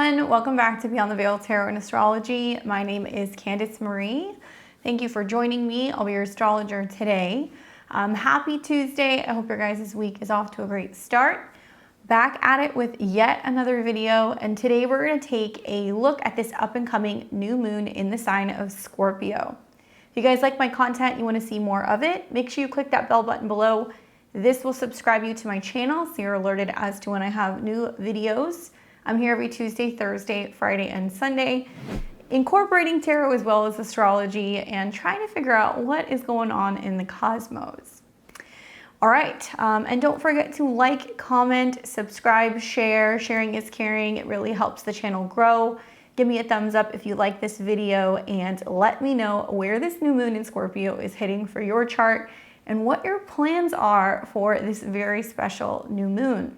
everyone, welcome back to Beyond the Veil Tarot and Astrology. My name is Candice Marie. Thank you for joining me. I'll be your astrologer today. Happy Tuesday. I hope your guys' week is off to a great start. Back at it with yet another video, and today we're going to take a look at this up and coming new moon in the sign of Scorpio. If you guys like my content, you want to see more of it, make sure you click that bell button below. This will subscribe you to my channel so you're alerted as to when I have new videos. I'm here every Tuesday, Thursday, Friday, and Sunday, incorporating tarot as well as astrology and trying to figure out what is going on in the cosmos. All right, and don't forget to like, comment, subscribe, share. Sharing is caring. It really helps the channel grow. Give me a thumbs up if you like this video and let me know where this new moon in Scorpio is hitting for your chart and what your plans are for this very special new moon.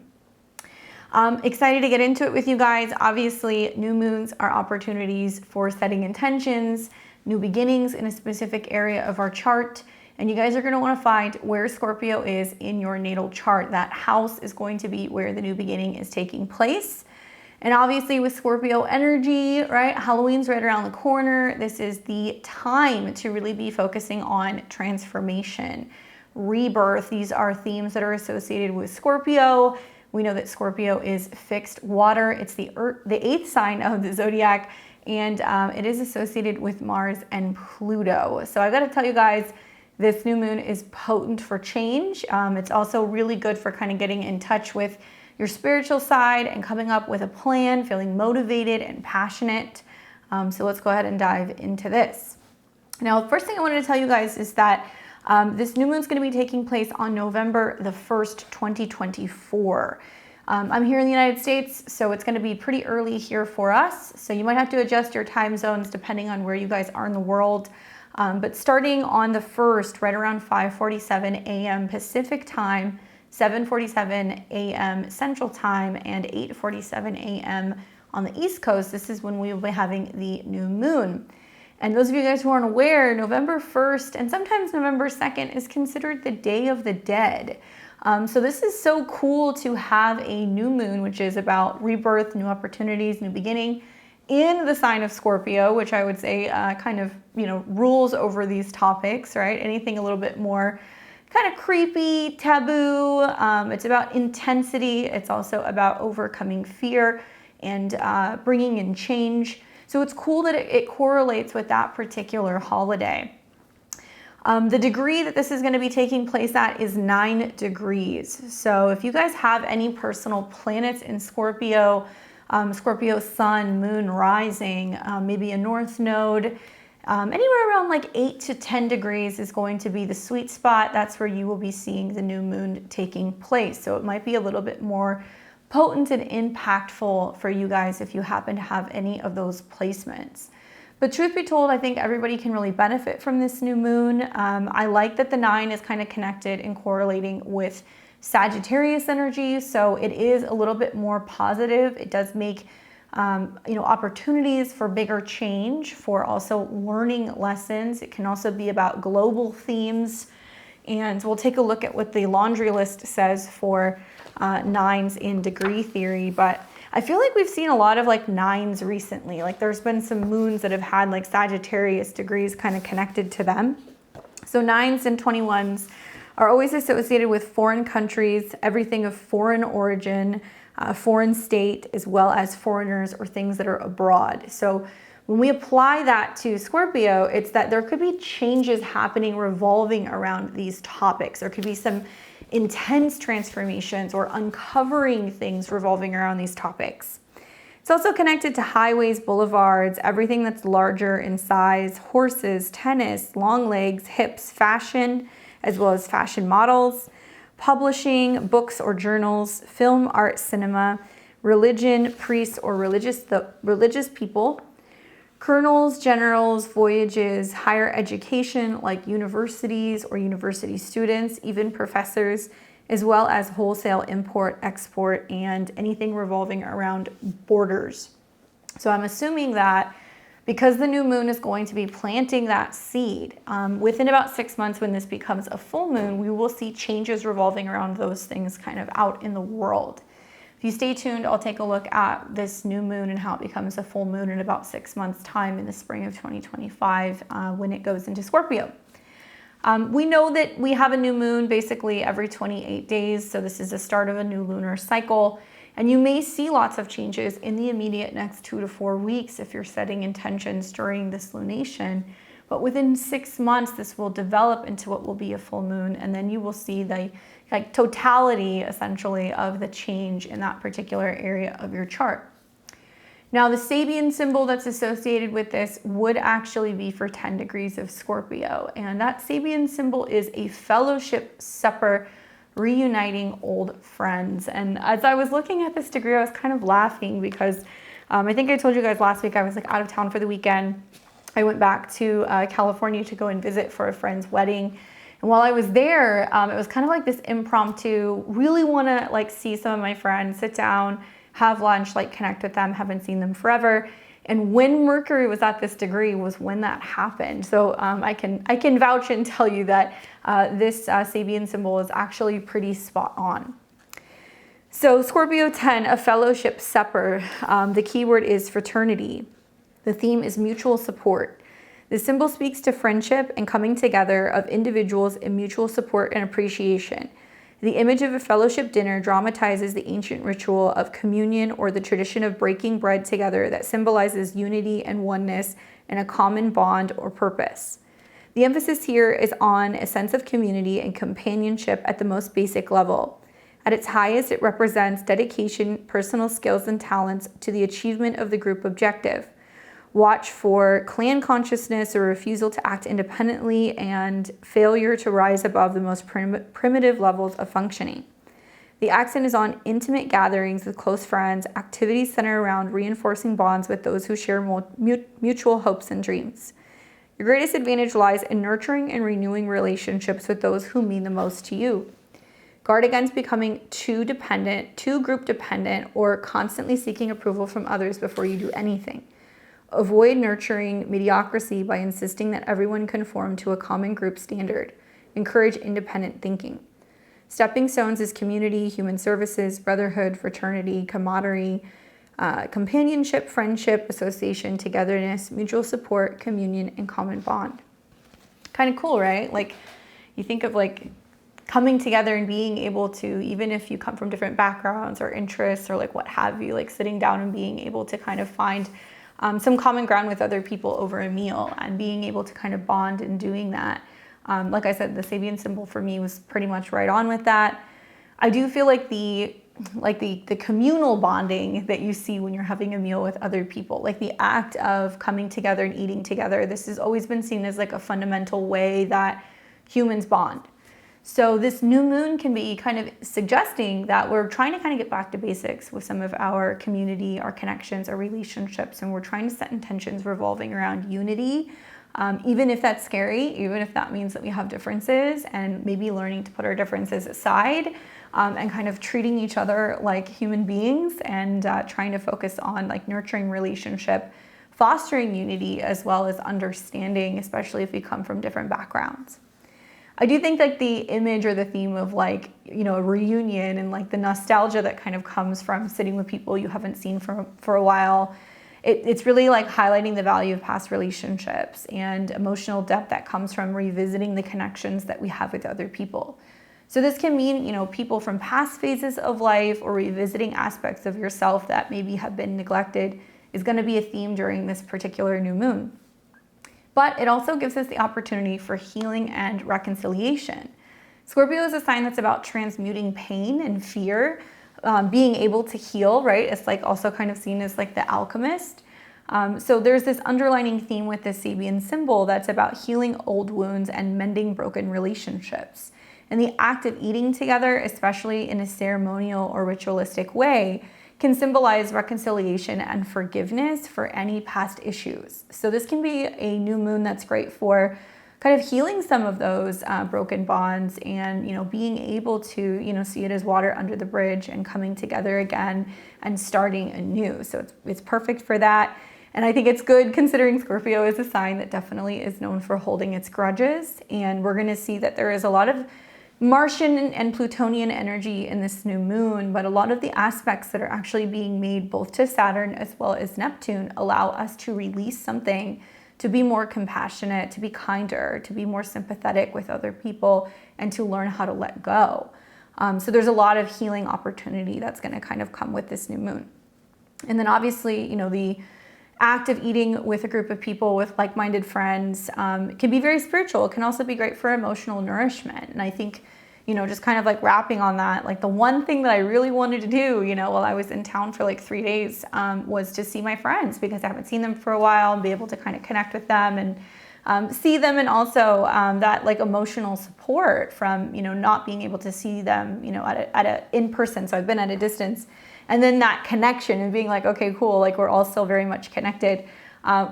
Excited to get into it with you guys. Obviously, new moons are opportunities for setting intentions, new beginnings in a specific area of our chart. And you guys are going to want to find where Scorpio is in your natal chart. That house is going to be where the new beginning is taking place. And obviously with Scorpio energy, right? Halloween's right around the corner. This is the time to really be focusing on transformation, rebirth. These are themes that are associated with Scorpio. We know that Scorpio is fixed water. It's the eighth sign of the zodiac, and it is associated with Mars and Pluto. So I've got to tell you guys, this new moon is potent for change. It's also really good for kind of getting in touch with your spiritual side and coming up with a plan, feeling motivated and passionate. So let's go ahead and dive into this. Now, the first thing I wanted to tell you guys is that this new moon is going to be taking place on November the 1st, 2024. I'm here in the United States, so it's going to be pretty early here for us. So you might have to adjust your time zones depending on where you guys are in the world. But starting on the 1st, right around 5:47 a.m. Pacific time, 7:47 a.m. Central time, and 8:47 a.m. on the East Coast, this is when we will be having the new moon. And those of you guys who aren't aware, November 1st and sometimes November 2nd is considered the Day of the Dead. So this is so cool to have a new moon, which is about rebirth, new opportunities, new beginning, in the sign of Scorpio, which I would say kind of, rules over these topics, right? Anything a little bit more kind of creepy, taboo. It's about intensity. It's also about overcoming fear and bringing in change. So it's cool that it correlates with that particular holiday. The degree that this is going to be taking place at is 9 degrees. So if you guys have any personal planets in Scorpio, Scorpio sun, moon rising, maybe a north node, anywhere around like 8 to 10 degrees is going to be the sweet spot. That's where you will be seeing the new moon taking place. So it might be a little bit more potent and impactful for you guys if you happen to have any of those placements. But truth be told, I think everybody can really benefit from this new moon. I like that the 9 is kind of connected and correlating with Sagittarius energy, so it is a little bit more positive. It does make opportunities for bigger change, for also learning lessons. It can also be about global themes, and we'll take a look at what the laundry list says for 9s in degree theory. But I feel like we've seen a lot of like 9s recently. Like there's been some moons that have had like Sagittarius degrees kind of connected to them. So 9s and 21s are always associated with foreign countries, everything of foreign origin, foreign state, as well as foreigners or things that are abroad. So when we apply that to Scorpio, it's that there could be changes happening revolving around these topics. There could be some intense transformations or uncovering things revolving around these topics. It's also connected to highways, boulevards, everything that's larger in size, horses, tennis, long legs, hips, fashion, as well as fashion models, publishing, books or journals, film, art, cinema, religion, priests or religious people, colonels, generals, voyages, higher education like universities or university students, even professors, as well as wholesale import, export, and anything revolving around borders. So I'm assuming that because the new moon is going to be planting that seed, within about 6 months when this becomes a full moon, we will see changes revolving around those things kind of out in the world. If you stay tuned, I'll take a look at this new moon and how it becomes a full moon in about 6 months' time in the spring of 2025 when it goes into Scorpio. We know that we have a new moon basically every 28 days. So this is the start of a new lunar cycle. And you may see lots of changes in the immediate next 2 to 4 weeks if you're setting intentions during this lunation. But within 6 months, this will develop into what will be a full moon. And then you will see the totality, essentially, of the change in that particular area of your chart. Now, the Sabian symbol that's associated with this would actually be for 10 degrees of Scorpio. And that Sabian symbol is a fellowship supper, reuniting old friends. And as I was looking at this degree, I was kind of laughing because I think I told you guys last week I was out of town for the weekend. I went back to California to go and visit for a friend's wedding. And while I was there, it was kind of like this impromptu, really want to see some of my friends, sit down, have lunch, connect with them, haven't seen them forever. And when Mercury was at this degree was when that happened. So I can vouch and tell you that this Sabian symbol is actually pretty spot on. So Scorpio 10, a fellowship supper. The keyword is fraternity. The theme is mutual support. The symbol speaks to friendship and coming together of individuals in mutual support and appreciation. The image of a fellowship dinner dramatizes the ancient ritual of communion or the tradition of breaking bread together that symbolizes unity and oneness and a common bond or purpose. The emphasis here is on a sense of community and companionship at the most basic level. At its highest, it represents dedication, personal skills, and talents to the achievement of the group objective. Watch for clan consciousness or refusal to act independently and failure to rise above the most primitive levels of functioning. The accent is on intimate gatherings with close friends, activities centered around reinforcing bonds with those who share mutual hopes and dreams. Your greatest advantage lies in nurturing and renewing relationships with those who mean the most to you. Guard against becoming too group dependent, or constantly seeking approval from others before you do anything. Avoid nurturing mediocrity by insisting that everyone conform to a common group standard. Encourage independent thinking. Stepping stones is community, human services, brotherhood, fraternity, camaraderie, companionship, friendship, association, togetherness, mutual support, communion, and common bond. Kind of cool, right? You think of coming together and being able to, even if you come from different backgrounds or interests or what have you, sitting down and being able to kind of find some common ground with other people over a meal and being able to kind of bond in doing that. Like I said, the Sabian symbol for me was pretty much right on with that. I do feel the communal bonding that you see when you're having a meal with other people, the act of coming together and eating together. This has always been seen as a fundamental way that humans bond. So this new moon can be kind of suggesting that we're trying to kind of get back to basics with some of our community, our connections, our relationships, and we're trying to set intentions revolving around unity, even if that's scary, even if that means that we have differences, and maybe learning to put our differences aside and kind of treating each other like human beings and trying to focus on nurturing relationship, fostering unity, as well as understanding, especially if we come from different backgrounds. I do think the image or the theme of a reunion and the nostalgia that kind of comes from sitting with people you haven't seen for a while, it's really highlighting the value of past relationships and emotional depth that comes from revisiting the connections that we have with other people. So this can mean, people from past phases of life or revisiting aspects of yourself that maybe have been neglected is going to be a theme during this particular new moon. But it also gives us the opportunity for healing and reconciliation. Scorpio is a sign that's about transmuting pain and fear, being able to heal, right? It's also kind of seen as the alchemist. So there's this underlining theme with the Sabian symbol that's about healing old wounds and mending broken relationships. And the act of eating together, especially in a ceremonial or ritualistic way, can symbolize reconciliation and forgiveness for any past issues. So this can be a new moon that's great for kind of healing some of those broken bonds and, being able to, see it as water under the bridge and coming together again and starting anew. So it's perfect for that. And I think it's good considering Scorpio is a sign that definitely is known for holding its grudges. And we're going to see that there is a lot of Martian and Plutonian energy in this new moon, but a lot of the aspects that are actually being made both to Saturn as well as Neptune allow us to release something, to be more compassionate, to be kinder, to be more sympathetic with other people, and to learn how to let go. So there's a lot of healing opportunity that's going to kind of come with this new moon. And then obviously, the act of eating with a group of people, with like-minded friends, can be very spiritual. It can also be great for emotional nourishment. And I think, just kind of like wrapping on that, like the one thing that I really wanted to do, while I was in town for like 3 days, was to see my friends, because I haven't seen them for a while, and be able to kind of connect with them and see them. And also that like emotional support from, not being able to see them, at a in person. So I've been at a distance. And then that connection and being like, okay, cool, like we're all still very much connected,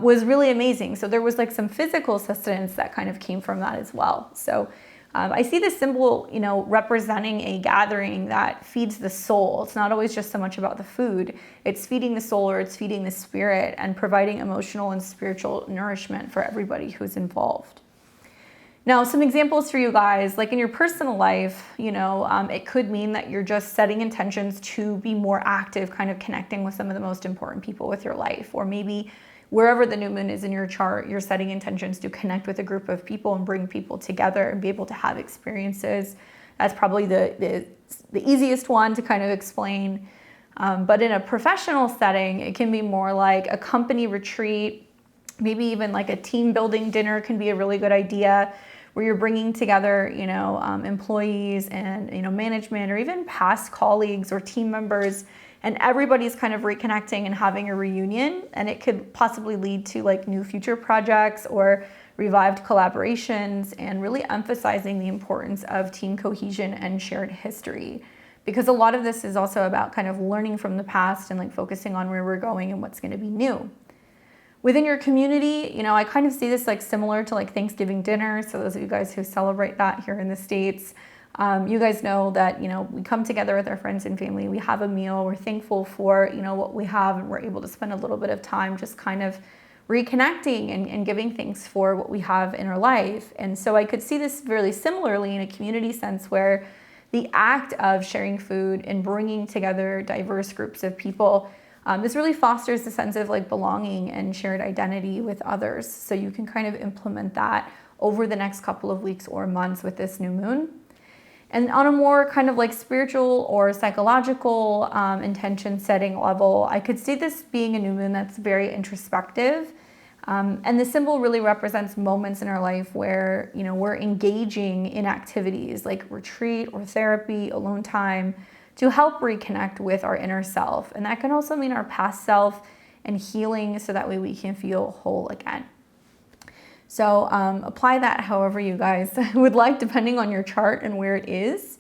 was really amazing. So there was like some physical sustenance that kind of came from that as well. So I see this symbol, representing a gathering that feeds the soul. It's not always just so much about the food. It's feeding the soul, or it's feeding the spirit, and providing emotional and spiritual nourishment for everybody who's involved. Now, some examples for you guys, like in your personal life, it could mean that you're just setting intentions to be more active, kind of connecting with some of the most important people with your life. Or maybe wherever the new moon is in your chart, you're setting intentions to connect with a group of people and bring people together and be able to have experiences. That's probably the easiest one to kind of explain. But in a professional setting, it can be more like a company retreat, maybe even like a team building dinner can be a really good idea, where you're bringing together, employees and, management, or even past colleagues or team members, and everybody's kind of reconnecting and having a reunion. And it could possibly lead to like new future projects or revived collaborations, and really emphasizing the importance of team cohesion and shared history. Because a lot of this is also about kind of learning from the past and like focusing on where we're going and what's going to be new. Within your community, I kind of see this like similar to like Thanksgiving dinner. So those of you guys who celebrate that here in the States, you guys know that, we come together with our friends and family, we have a meal, we're thankful for, what we have, and we're able to spend a little bit of time just kind of reconnecting and giving thanks for what we have in our life. And so I could see this really similarly in a community sense, where the act of sharing food and bringing together diverse groups of people, this really fosters the sense of like belonging and shared identity with others. So you can kind of implement that over the next couple of weeks or months with this new moon. And on a more kind of like spiritual or psychological intention setting level, I could see this being a new moon that's very introspective. And the symbol really represents moments in our life where, we're engaging in activities like retreat or therapy, alone time, to help reconnect with our inner self. And that can also mean our past self and healing, so that way we can feel whole again. So apply that however you guys would like, depending on your chart and where it is.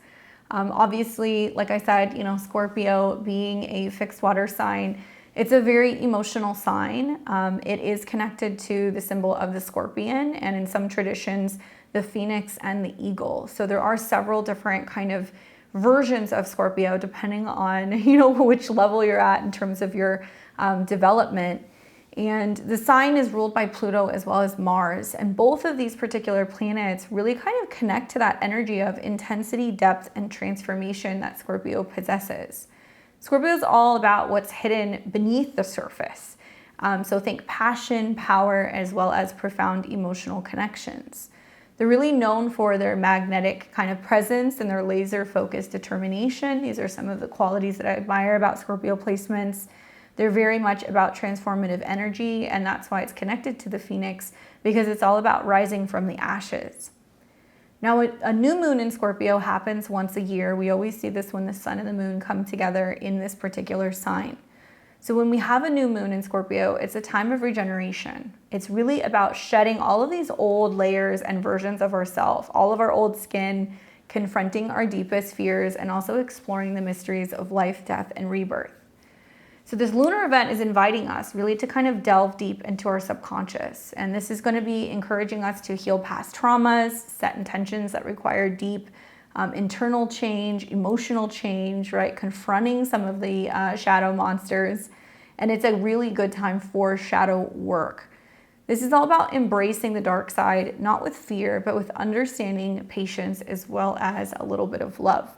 Obviously, like I said, Scorpio being a fixed water sign, it's a very emotional sign. It is connected to the symbol of the scorpion, and in some traditions, the phoenix and the eagle. So there are several different kind of versions of Scorpio, depending on, which level you're at in terms of your development. And the sign is ruled by Pluto as well as Mars. And both of these particular planets really kind of connect to that energy of intensity, depth, and transformation that Scorpio possesses. Scorpio is all about what's hidden beneath the surface. So think passion, power, as well as profound emotional connections. They're really known for their magnetic kind of presence and their laser-focused determination. These are some of the qualities that I admire about Scorpio placements. They're very much about transformative energy, and that's why it's connected to the phoenix, because it's all about rising from the ashes. Now, a new moon in Scorpio happens once a year. We always see this when the sun and the moon come together in this particular sign. So when we have a new moon in Scorpio, it's a time of regeneration. It's really about shedding all of these old layers and versions of ourselves, all of our old skin, confronting our deepest fears, and also exploring the mysteries of life, death, and rebirth. So this lunar event is inviting us really to kind of delve deep into our subconscious. And this is going to be encouraging us to heal past traumas, set intentions that require deep internal change, emotional change, right? Confronting some of the shadow monsters. And it's a really good time for shadow work. This is all about embracing the dark side, not with fear, but with understanding, patience, as well as a little bit of love.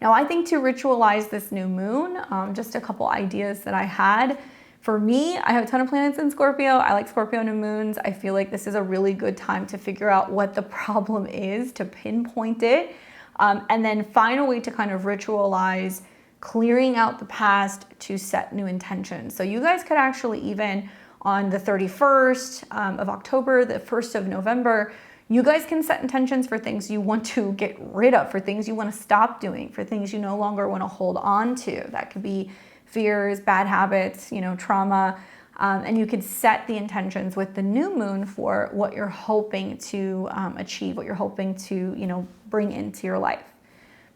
Now, I think to ritualize this new moon, just a couple ideas that I had. For me, I have a ton of planets in Scorpio. I like Scorpio new moons. I feel like this is a really good time to figure out what the problem is, to pinpoint it, and then find a way to kind of ritualize clearing out the past to set new intentions. So you guys could actually even on the 31st of October, the 1st of November, you guys can set intentions for things you want to get rid of, for things you want to stop doing, for things you no longer want to hold on to. That could be fears, bad habits, trauma. And you could set the intentions with the new moon for what you're hoping to achieve, what you're hoping to, bring into your life.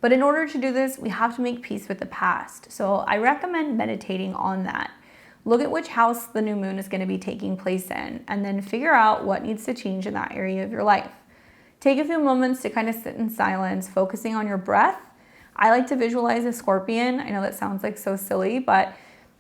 But in order to do this, we have to make peace with the past. So I recommend meditating on that. Look at which house the new moon is going to be taking place in, and then figure out what needs to change in that area of your life. Take a few moments to kind of sit in silence, focusing on your breath. I like to visualize a scorpion. I know that sounds like so silly, but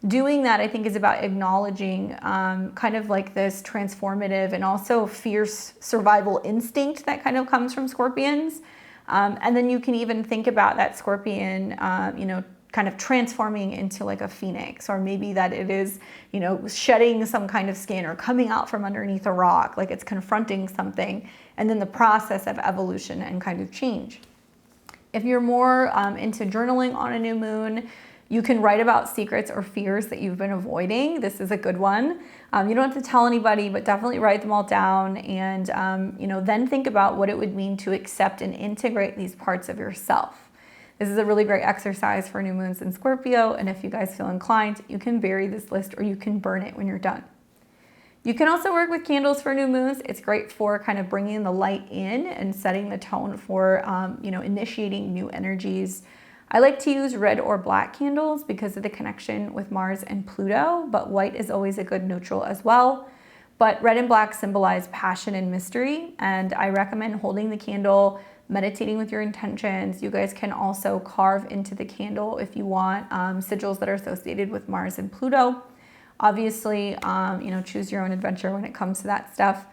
doing that I think is about acknowledging kind of like this transformative and also fierce survival instinct that kind of comes from scorpions. And then you can even think about that scorpion, kind of transforming into like a phoenix, or maybe that it is, shedding some kind of skin or coming out from underneath a rock, like it's confronting something, and then the process of evolution and kind of change. If you're more into journaling on a new moon, you can write about secrets or fears that you've been avoiding. This is a good one. You don't have to tell anybody, but definitely write them all down, and then think about what it would mean to accept and integrate these parts of yourself. This is a really great exercise for new moons in Scorpio, and if you guys feel inclined, you can bury this list or you can burn it when you're done. You can also work with candles for new moons. It's great for kind of bringing the light in and setting the tone for, initiating new energies. I like to use red or black candles because of the connection with Mars and Pluto, but white is always a good neutral as well. But red and black symbolize passion and mystery, and I recommend holding the candle, meditating with your intentions. You guys can also carve into the candle if you want sigils that are associated with Mars and Pluto. Obviously, choose your own adventure when it comes to that stuff.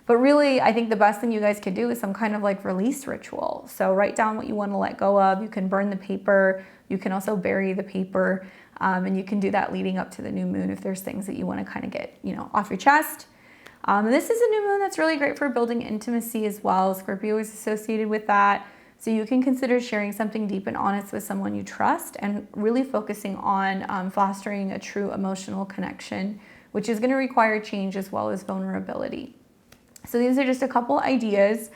But really, I think the best thing you guys could do is some kind of like release ritual. So write down what you want to let go of. You can burn the paper. You can also bury the paper. And you can do that leading up to the new moon if there's things that you want to kind of get, off your chest. And this is a new moon that's really great for building intimacy as well. Scorpio is associated with that. So you can consider sharing something deep and honest with someone you trust, and really focusing on fostering a true emotional connection, which is going to require change as well as vulnerability. So these are just a couple ideas.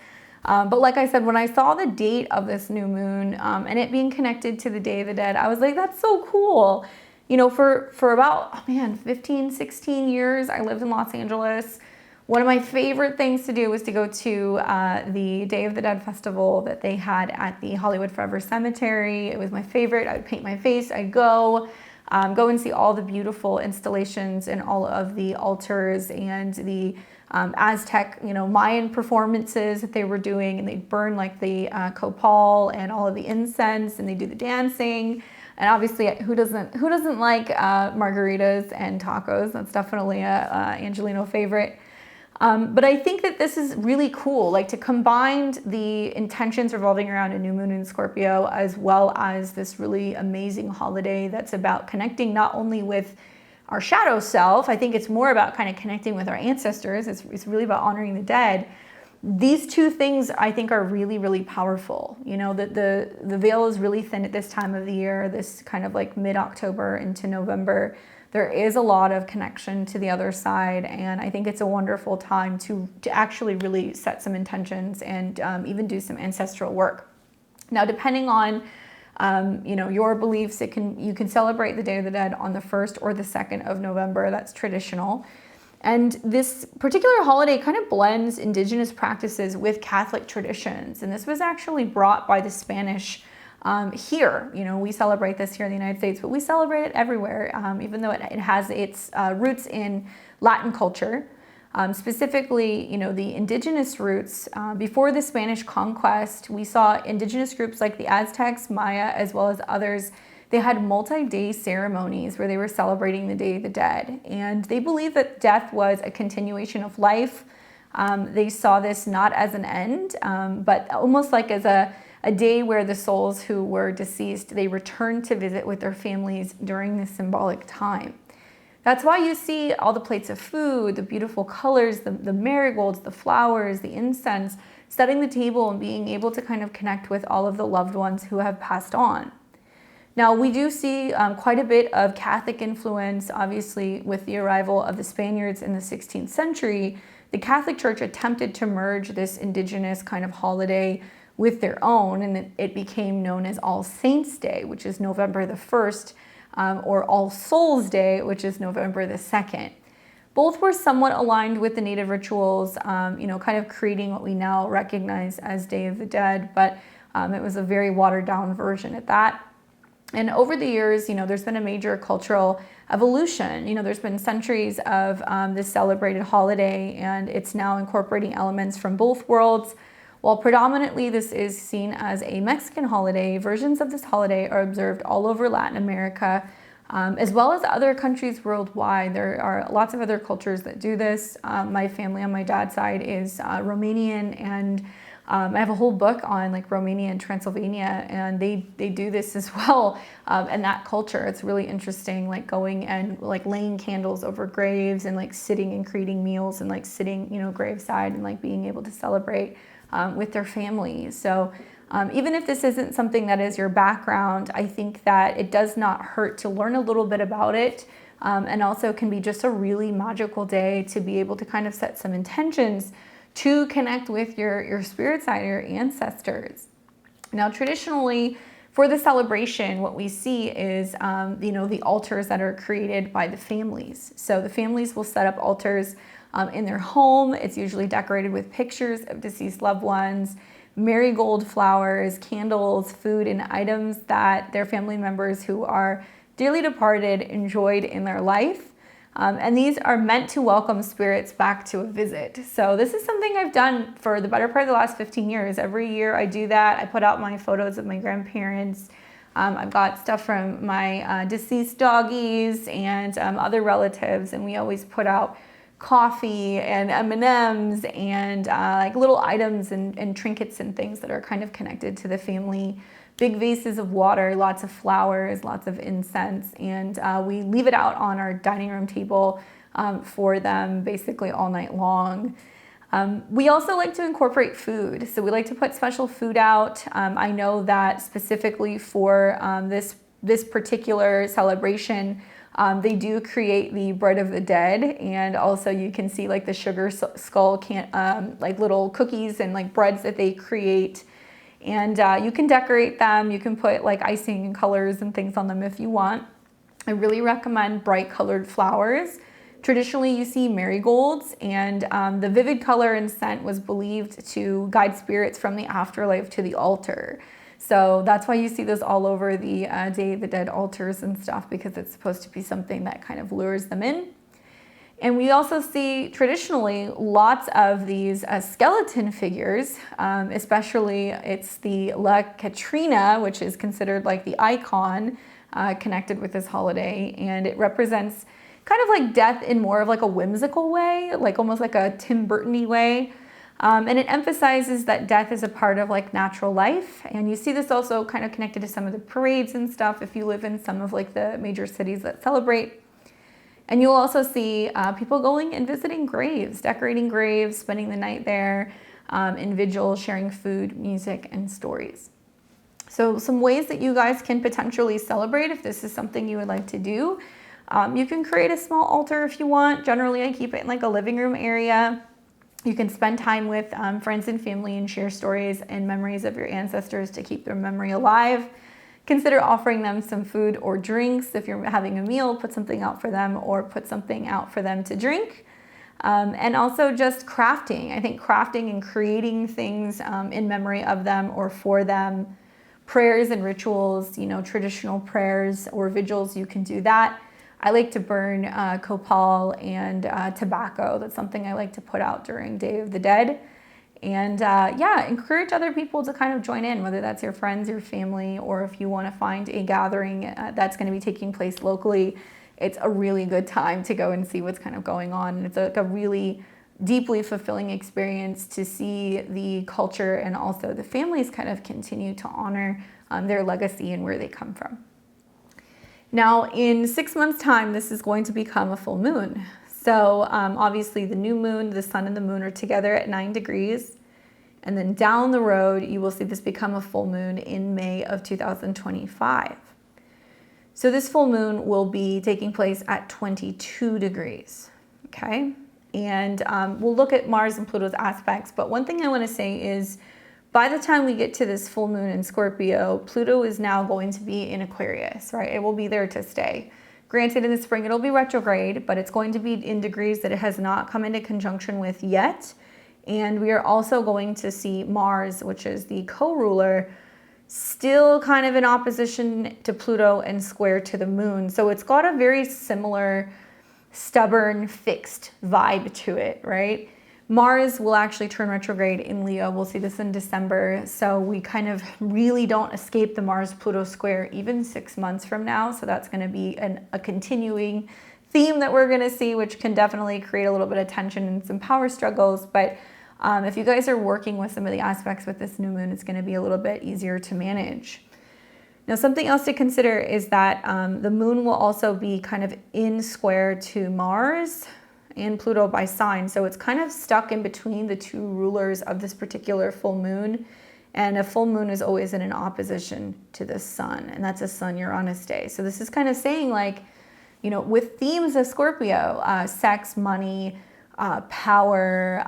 But like I said, when I saw the date of this new moon and it being connected to the Day of the Dead, I was like, that's so cool. For about, 15, 16 years, I lived in Los Angeles. One of my favorite things to do was to go to the Day of the Dead festival that they had at the Hollywood Forever Cemetery. It was my favorite. I would paint my face. I'd go and see all the beautiful installations and all of the altars and the Aztec, Mayan performances that they were doing, and they'd burn like the copal and all of the incense, and they do the dancing. And obviously, who doesn't like margaritas and tacos? That's definitely a Angelino favorite. But I think that this is really cool, like to combine the intentions revolving around a new moon in Scorpio, as well as this really amazing holiday that's about connecting not only with our shadow self. I think it's more about kind of connecting with our ancestors. It's really about honoring the dead. These two things I think are really, really powerful. The veil is really thin at this time of the year, this kind of like mid-October into November. There is a lot of connection to the other side, and I think it's a wonderful time to actually really set some intentions and even do some ancestral work. Now, depending on your beliefs, you can celebrate the Day of the Dead on the 1st or the 2nd of November. That's traditional. And this particular holiday kind of blends indigenous practices with Catholic traditions. And this was actually brought by the Spanish here. We celebrate this here in the United States, but we celebrate it everywhere, even though it has its roots in Latin culture. Specifically, the indigenous roots. Before the Spanish conquest, we saw indigenous groups like the Aztecs, Maya, as well as others. they had multi-day ceremonies where they were celebrating the Day of the Dead. And they believed that death was a continuation of life. They saw this not as an end, but almost like as a day where the souls who were deceased, they returned to visit with their families during this symbolic time. That's why you see all the plates of food, the beautiful colors, the marigolds, the flowers, the incense, setting the table and being able to kind of connect with all of the loved ones who have passed on. Now, we do see quite a bit of Catholic influence, obviously, with the arrival of the Spaniards in the 16th century. The Catholic Church attempted to merge this indigenous kind of holiday with their own, and it became known as All Saints' Day, which is November the 1st, or All Souls' Day, which is November the 2nd. Both were somewhat aligned with the native rituals, kind of creating what we now recognize as Day of the Dead, but it was a very watered down version at that. And over the years, there's been a major cultural evolution. There's been centuries of this celebrated holiday, and it's now incorporating elements from both worlds. While predominantly this is seen as a Mexican holiday, versions of this holiday are observed all over Latin America, as well as other countries worldwide. There are lots of other cultures that do this. My family on my dad's side is Romanian, and I have a whole book on like Romania and Transylvania, and they do this as well. And that culture, it's really interesting, like going and like laying candles over graves and like sitting and creating meals and like sitting, graveside and like being able to celebrate with their families. So even if this isn't something that is your background, I think that it does not hurt to learn a little bit about it, and also can be just a really magical day to be able to kind of set some intentions to connect with your spirit side, your ancestors. Now, traditionally, for the celebration, what we see is, the altars that are created by the families. So the families will set up altars in their home. It's usually decorated with pictures of deceased loved ones, marigold flowers, candles, food, and items that their family members who are dearly departed enjoyed in their life. And these are meant to welcome spirits back to a visit. So this is something I've done for the better part of the last 15 years. Every year I do that. I put out my photos of my grandparents. I've got stuff from my deceased doggies and other relatives, and we always put out coffee and M&Ms and like little items and trinkets and things that are kind of connected to the family. Big vases of water, lots of flowers, lots of incense, and we leave it out on our dining room table for them basically all night long. We also like to incorporate food, so we like to put special food out. I know that specifically for this particular celebration, they do create the bread of the dead, and also you can see like the sugar skull like little cookies and like breads that they create. And you can decorate them. You can put like icing and colors and things on them if you want. I really recommend bright colored flowers. Traditionally, you see marigolds, and the vivid color and scent was believed to guide spirits from the afterlife to the altar. So that's why you see this all over the Day of the Dead altars and stuff, because it's supposed to be something that kind of lures them in. And we also see traditionally lots of these skeleton figures, especially it's the La Catrina, which is considered like the icon connected with this holiday. And it represents kind of like death in more of like a whimsical way, like almost like a Tim Burton-y way. And it emphasizes that death is a part of like natural life. And you see this also kind of connected to some of the parades and stuff if you live in some of like the major cities that celebrate. And you'll also see people going and visiting graves, decorating graves, spending the night there, in vigils, sharing food, music, and stories. So some ways that you guys can potentially celebrate if this is something you would like to do. You can create a small altar if you want. Generally, I keep it in like a living room area. You can spend time with friends and family and share stories and memories of your ancestors to keep their memory alive. Consider offering them some food or drinks. If you're having a meal, put something out for them or put something out for them to drink. And also just crafting. I think crafting and creating things in memory of them or for them. Prayers and rituals, traditional prayers or vigils, you can do that. I like to burn copal and tobacco. That's something I like to put out during Day of the Dead. And yeah, encourage other people to kind of join in, whether that's your friends, your family, or if you want to find a gathering that's going to be taking place locally. It's a really good time to go and see what's kind of going on. And it's like a really deeply fulfilling experience to see the culture and also the families kind of continue to honor their legacy and where they come from. Now, in 6 months' time, this is going to become a full moon. So obviously the new moon, the sun and the moon are together at 9 degrees. And then down the road, you will see this become a full moon in May of 2025. So this full moon will be taking place at 22 degrees, okay? And we'll look at Mars and Pluto's aspects. But one thing I want to say is by the time we get to this full moon in Scorpio, Pluto is now going to be in Aquarius, right? It will be there to stay. Granted, in the spring, it'll be retrograde, but it's going to be in degrees that it has not come into conjunction with yet. And we are also going to see Mars, which is the co-ruler, still kind of in opposition to Pluto and square to the moon. So it's got a very similar, stubborn, fixed vibe to it, right? Mars will actually turn retrograde in Leo. We'll see this in December. So we kind of really don't escape the Mars-Pluto square even 6 months from now. So that's going to be a continuing theme that we're going to see, which can definitely create a little bit of tension and some power struggles. But if you guys are working with some of the aspects with this new moon, it's going to be a little bit easier to manage. Now, something else to consider is that the moon will also be kind of in square to Mars and Pluto by sign. So it's kind of stuck in between the two rulers of this particular full moon. And a full moon is always in an opposition to the sun. And that's a Sun-Uranus day. So this is kind of saying, like, you know, with themes of Scorpio, sex, money, power,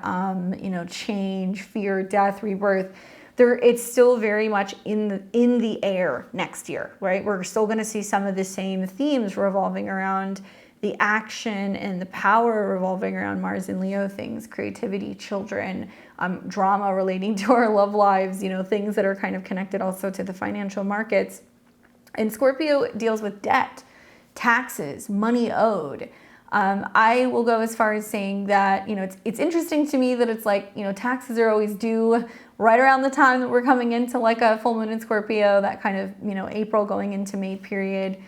you know, change, fear, death, rebirth, it's still very much in the air next year, right? We're still going to see some of the same themes revolving around the action and the power revolving around Mars and Leo things, creativity, children, drama relating to our love lives, you know, things that are kind of connected also to the financial markets. And Scorpio deals with debt, taxes, money owed. I will go as far as saying that, you know, it's interesting to me that it's like, you know, taxes are always due right around the time that we're coming into like a full moon in Scorpio, that kind of, you know, April going into May period.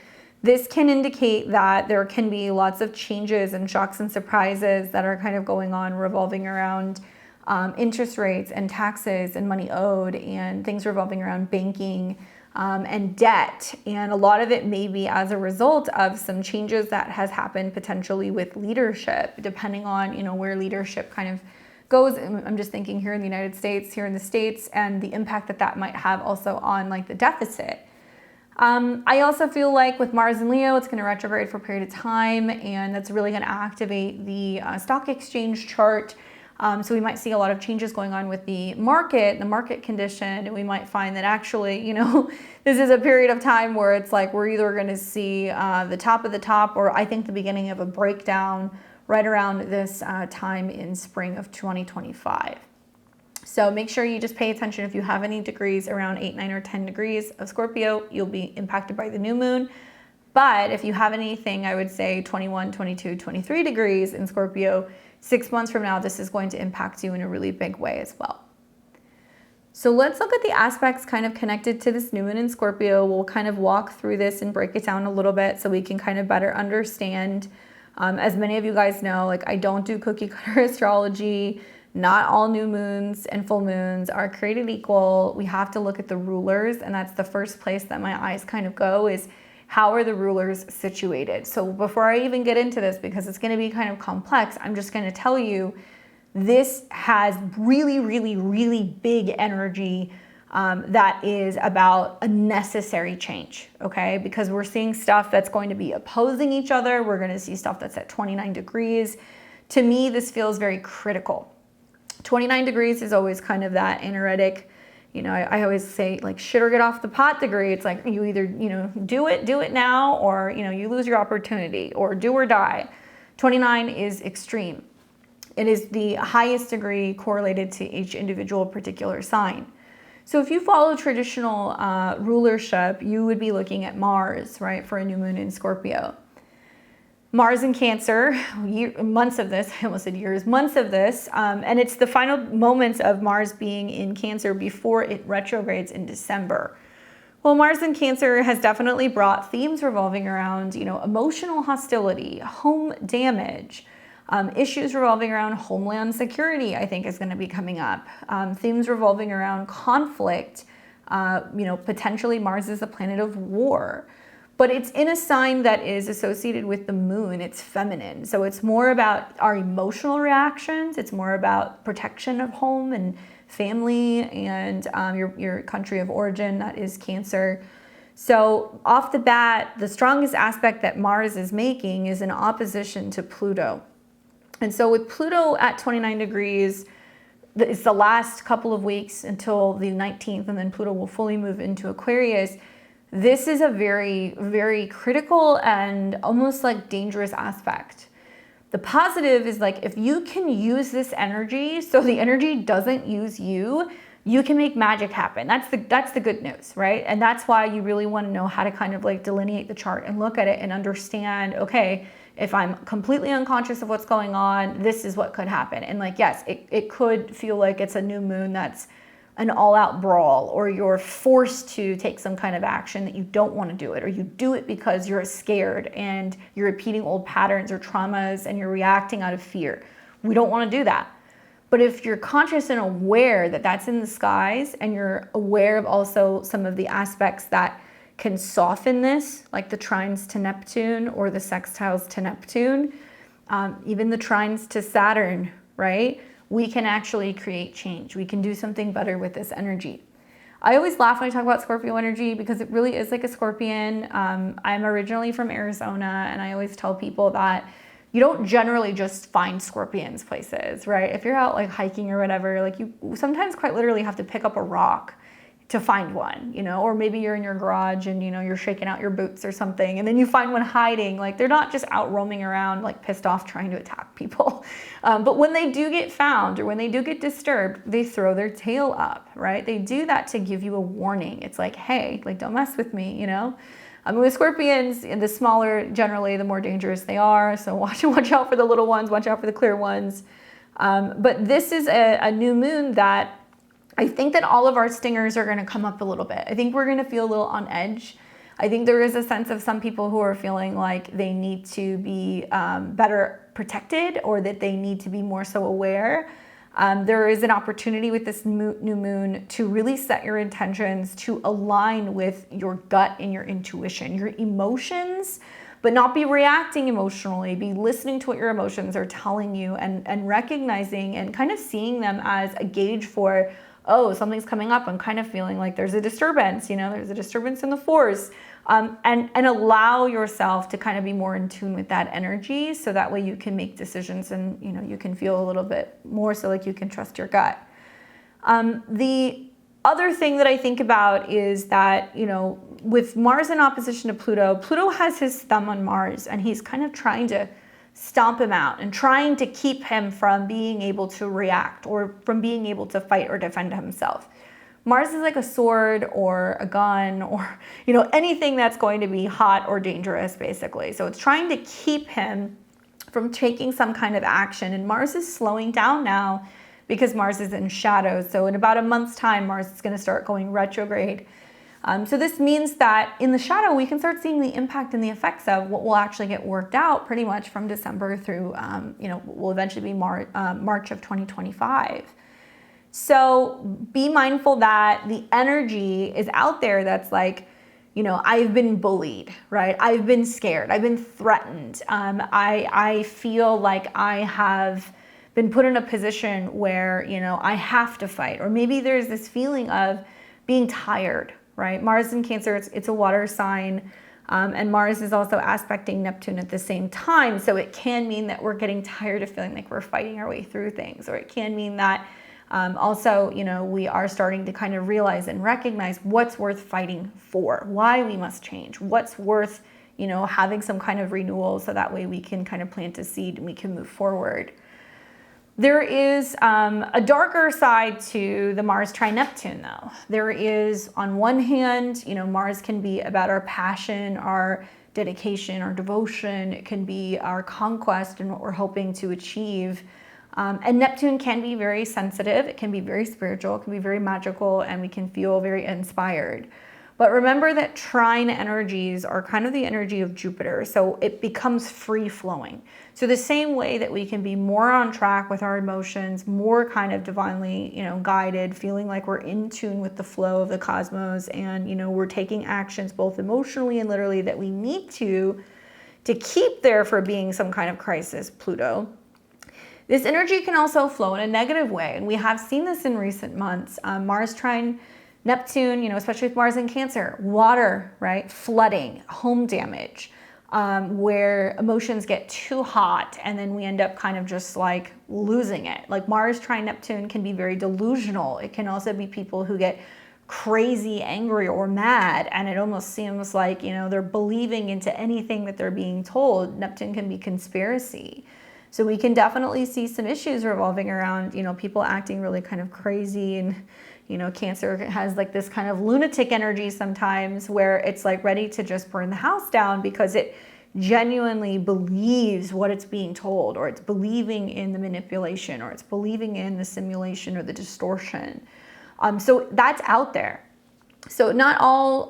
This can indicate that there can be lots of changes and shocks and surprises that are kind of going on revolving around interest rates and taxes and money owed and things revolving around banking and debt. And a lot of it may be as a result of some changes that has happened potentially with leadership, depending on, you know, where leadership kind of goes. I'm just thinking here in the United States, here in the States, and the impact that that might have also on like the deficit. I also feel like with Mars and Leo, it's going to retrograde for a period of time, and that's really going to activate the stock exchange chart. So we might see a lot of changes going on with the market condition, and we might find that actually, you know, this is a period of time where it's like we're either going to see the top of the top, or I think the beginning of a breakdown right around this time in spring of 2025. So make sure you just pay attention. If you have any degrees around 8, 9, or 10 degrees of Scorpio, you'll be impacted by the new moon. But if you have anything, I would say 21, 22, 23 degrees in Scorpio, 6 months from now, this is going to impact you in a really big way as well. So let's look at the aspects kind of connected to this new moon in Scorpio. We'll kind of walk through this and break it down a little bit so we can kind of better understand. As many of you guys know, like I don't do cookie cutter astrology. Not all new moons and full moons are created equal. We have to look at the rulers, and that's the first place that my eyes kind of go is how are the rulers situated? So before I even get into this, because it's going to be kind of complex, I'm just going to tell you this has really, really, really big energy that is about a necessary change, okay? Because we're seeing stuff that's going to be opposing each other. We're going to see stuff that's at 29 degrees. To me, this feels very critical. 29 degrees is always kind of that energetic, you know, I always say like shit or get off the pot degree. It's like you either, you know, do it now, or, you know, you lose your opportunity, or do or die. 29 is extreme. It is the highest degree correlated to each individual particular sign. So if you follow traditional rulership, you would be looking at Mars, right, for a new moon in Scorpio. Mars in Cancer, months of this, I almost said years, months of this, and it's the final moments of Mars being in Cancer before it retrogrades in December. Well, Mars in Cancer has definitely brought themes revolving around, emotional hostility, home damage, issues revolving around homeland security, I think is going to be coming up. Themes revolving around conflict, potentially Mars is a planet of war. But it's in a sign that is associated with the moon. It's feminine. So it's more about our emotional reactions. It's more about protection of home and family and your country of origin, that is Cancer. So off the bat, the strongest aspect that Mars is making is an opposition to Pluto. And so with Pluto at 29 degrees, it's the last couple of weeks until the 19th, and then Pluto will fully move into Aquarius. This is a very, very critical and almost like dangerous aspect. The positive is like, if you can use this energy so the energy doesn't use you, you can make magic happen. That's the good news, right? And that's why you really want to know how to kind of like delineate the chart and look at it and understand, okay, if I'm completely unconscious of what's going on, this is what could happen. And like, yes, it could feel like it's a new moon that's an all-out brawl, or you're forced to take some kind of action that you don't want to do it, or you do it because you're scared and you're repeating old patterns or traumas and you're reacting out of fear. We don't want to do that. But if you're conscious and aware that that's in the skies, and you're aware of also some of the aspects that can soften this, like the trines to Neptune or the sextiles to Neptune, even the trines to Saturn, right? We can actually create change. We can do something better with this energy. I always laugh when I talk about Scorpio energy because it really is like a scorpion. I'm originally from Arizona, and I always tell people that you don't generally just find scorpions places, right? If you're out like hiking or whatever, like you sometimes quite literally have to pick up a rock to find one, or maybe you're in your garage and, you're shaking out your boots or something, and then you find one hiding. Like, they're not just out roaming around, like pissed off trying to attack people. But when they do get found or when they do get disturbed, they throw their tail up, right? They do that to give you a warning. It's like, hey, like, don't mess with me, with scorpions, the smaller, generally, the more dangerous they are. So watch out for the little ones, watch out for the clear ones. But this is a new moon that I think that all of our stingers are going to come up a little bit. I think we're going to feel a little on edge. I think there is a sense of some people who are feeling like they need to be better protected, or that they need to be more so aware. There is an opportunity with this new moon to really set your intentions to align with your gut and your intuition, your emotions, but not be reacting emotionally. Be listening to what your emotions are telling you, and recognizing and kind of seeing them as a gauge for, oh, something's coming up. I'm kind of feeling like there's a disturbance, there's a disturbance in the force. And allow yourself to kind of be more in tune with that energy, so that way you can make decisions and, you can feel a little bit more so like you can trust your gut. The other thing that I think about is that, with Mars in opposition to Pluto, Pluto has his thumb on Mars, and he's kind of trying to stomp him out and trying to keep him from being able to react or from being able to fight or defend himself. Mars is like a sword or a gun or, anything that's going to be hot or dangerous, basically. So it's trying to keep him from taking some kind of action. And Mars is slowing down now because Mars is in shadow. So in about a month's time, Mars is going to start going retrograde. So this means that in the shadow, we can start seeing the impact and the effects of what will actually get worked out pretty much from December through, will eventually be March of 2025. So be mindful that the energy is out there that's like, I've been bullied, right? I've been scared. I've been threatened. I feel like I have been put in a position where, I have to fight. Or maybe there's this feeling of being tired, right? Mars in Cancer, it's a water sign. And Mars is also aspecting Neptune at the same time. So it can mean that we're getting tired of feeling like we're fighting our way through things. Or it can mean that also, we are starting to kind of realize and recognize what's worth fighting for, why we must change, what's worth, having some kind of renewal, so that way we can kind of plant a seed and we can move forward. There is a darker side to the Mars trine-Neptune, though. There is, on one hand, Mars can be about our passion, our dedication, our devotion. It can be our conquest and what we're hoping to achieve. And Neptune can be very sensitive. It can be very spiritual. It can be very magical, and we can feel very inspired. But remember that trine energies are kind of the energy of Jupiter, so it becomes free-flowing. So the same way that we can be more on track with our emotions, more kind of divinely, guided, feeling like we're in tune with the flow of the cosmos, and, we're taking actions both emotionally and literally that we need to keep there for being some kind of crisis, Pluto. This energy can also flow in a negative way, and we have seen this in recent months. Mars trine Neptune, especially with Mars in Cancer, water, right? Flooding, home damage, where emotions get too hot and then we end up kind of just like losing it. Like Mars trine Neptune can be very delusional. It can also be people who get crazy angry or mad, and it almost seems like, they're believing into anything that they're being told. Neptune can be conspiracy. So we can definitely see some issues revolving around, people acting really kind of crazy, and Cancer has like this kind of lunatic energy sometimes where it's like ready to just burn the house down because it genuinely believes what it's being told, or it's believing in the manipulation, or it's believing in the simulation or the distortion. So that's out there. So not all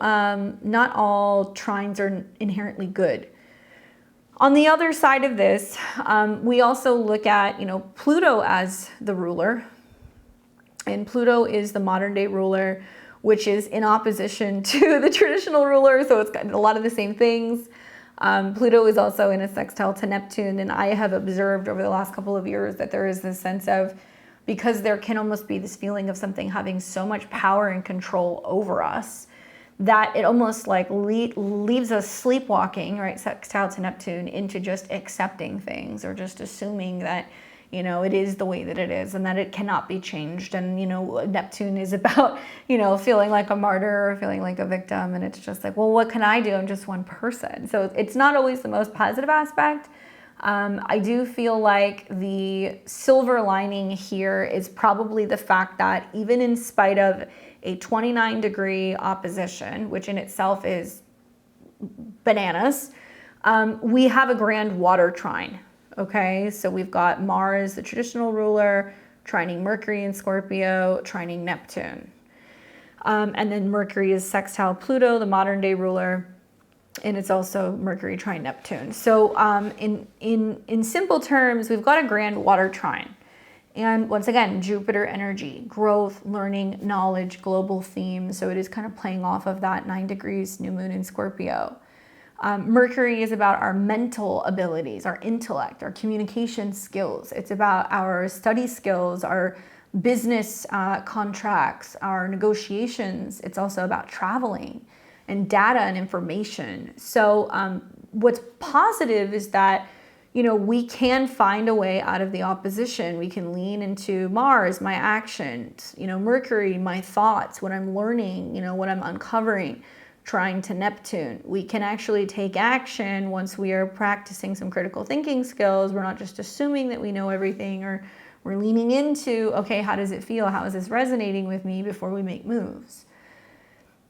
trines are inherently good. On the other side of this, we also look at, Pluto as the ruler. And Pluto is the modern day ruler, which is in opposition to the traditional ruler. So it's got a lot of the same things. Pluto is also in a sextile to Neptune. And I have observed over the last couple of years that there is this sense of, because there can almost be this feeling of something having so much power and control over us, that it almost like leaves us sleepwalking, right, sextile to Neptune, into just accepting things, or just assuming that, it is the way that it is and that it cannot be changed. And, Neptune is about, feeling like a martyr or feeling like a victim. And it's just like, well, what can I do? I'm just one person. So it's not always the most positive aspect. I do feel like the silver lining here is probably the fact that even in spite of a 29-degree opposition, which in itself is bananas, we have a grand water trine. Okay, so we've got Mars, the traditional ruler, trining Mercury in Scorpio, trining Neptune. And then Mercury is sextile Pluto, the modern day ruler, and it's also Mercury trine Neptune. So in simple terms, we've got a grand water trine. And once again, Jupiter energy, growth, learning, knowledge, global theme. So it is kind of playing off of that 9 degrees new moon in Scorpio. Mercury is about our mental abilities, our intellect, our communication skills. It's about our study skills, our business contracts, our negotiations. It's also about traveling and data and information. So what's positive is that, we can find a way out of the opposition. We can lean into Mars, my actions, Mercury, my thoughts, what I'm learning, what I'm uncovering. Trying to Neptune, we can actually take action once we are practicing some critical thinking skills. We're not just assuming that we know everything, or we're leaning into, okay, how does it feel? How is this resonating with me before we make moves?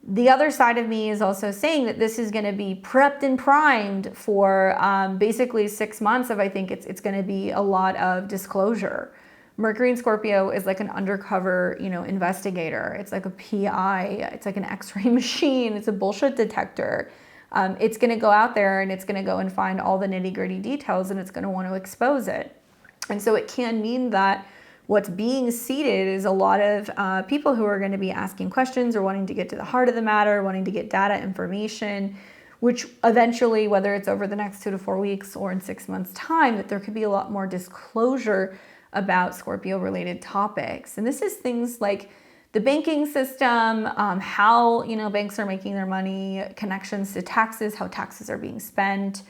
The other side of me is also saying that this is going to be prepped and primed for basically 6 months of, I think it's going to be a lot of disclosure. Mercury in Scorpio is like an undercover, investigator. It's like a PI. It's like an X-ray machine. It's a bullshit detector. It's going to go out there and it's going to go and find all the nitty-gritty details, and it's going to want to expose it. And so it can mean that what's being seeded is a lot of people who are going to be asking questions or wanting to get to the heart of the matter, wanting to get data information, which eventually, whether it's over the next 2 to 4 weeks or in 6 months' time, that there could be a lot more disclosure about Scorpio-related topics. And this is things like the banking system, how banks are making their money, connections to taxes, how taxes are being spent,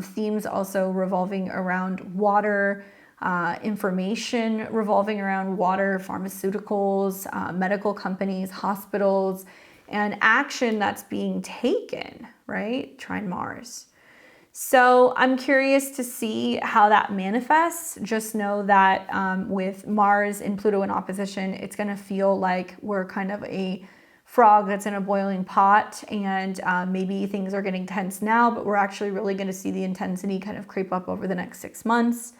themes also revolving around water, information revolving around water, pharmaceuticals, medical companies, hospitals, and action that's being taken, right? Trine Mars. So I'm curious to see how that manifests. Just know that with Mars and Pluto in opposition, it's going to feel like we're kind of a frog that's in a boiling pot, and maybe things are getting tense now, but we're actually really going to see the intensity kind of creep up over the next 6 months.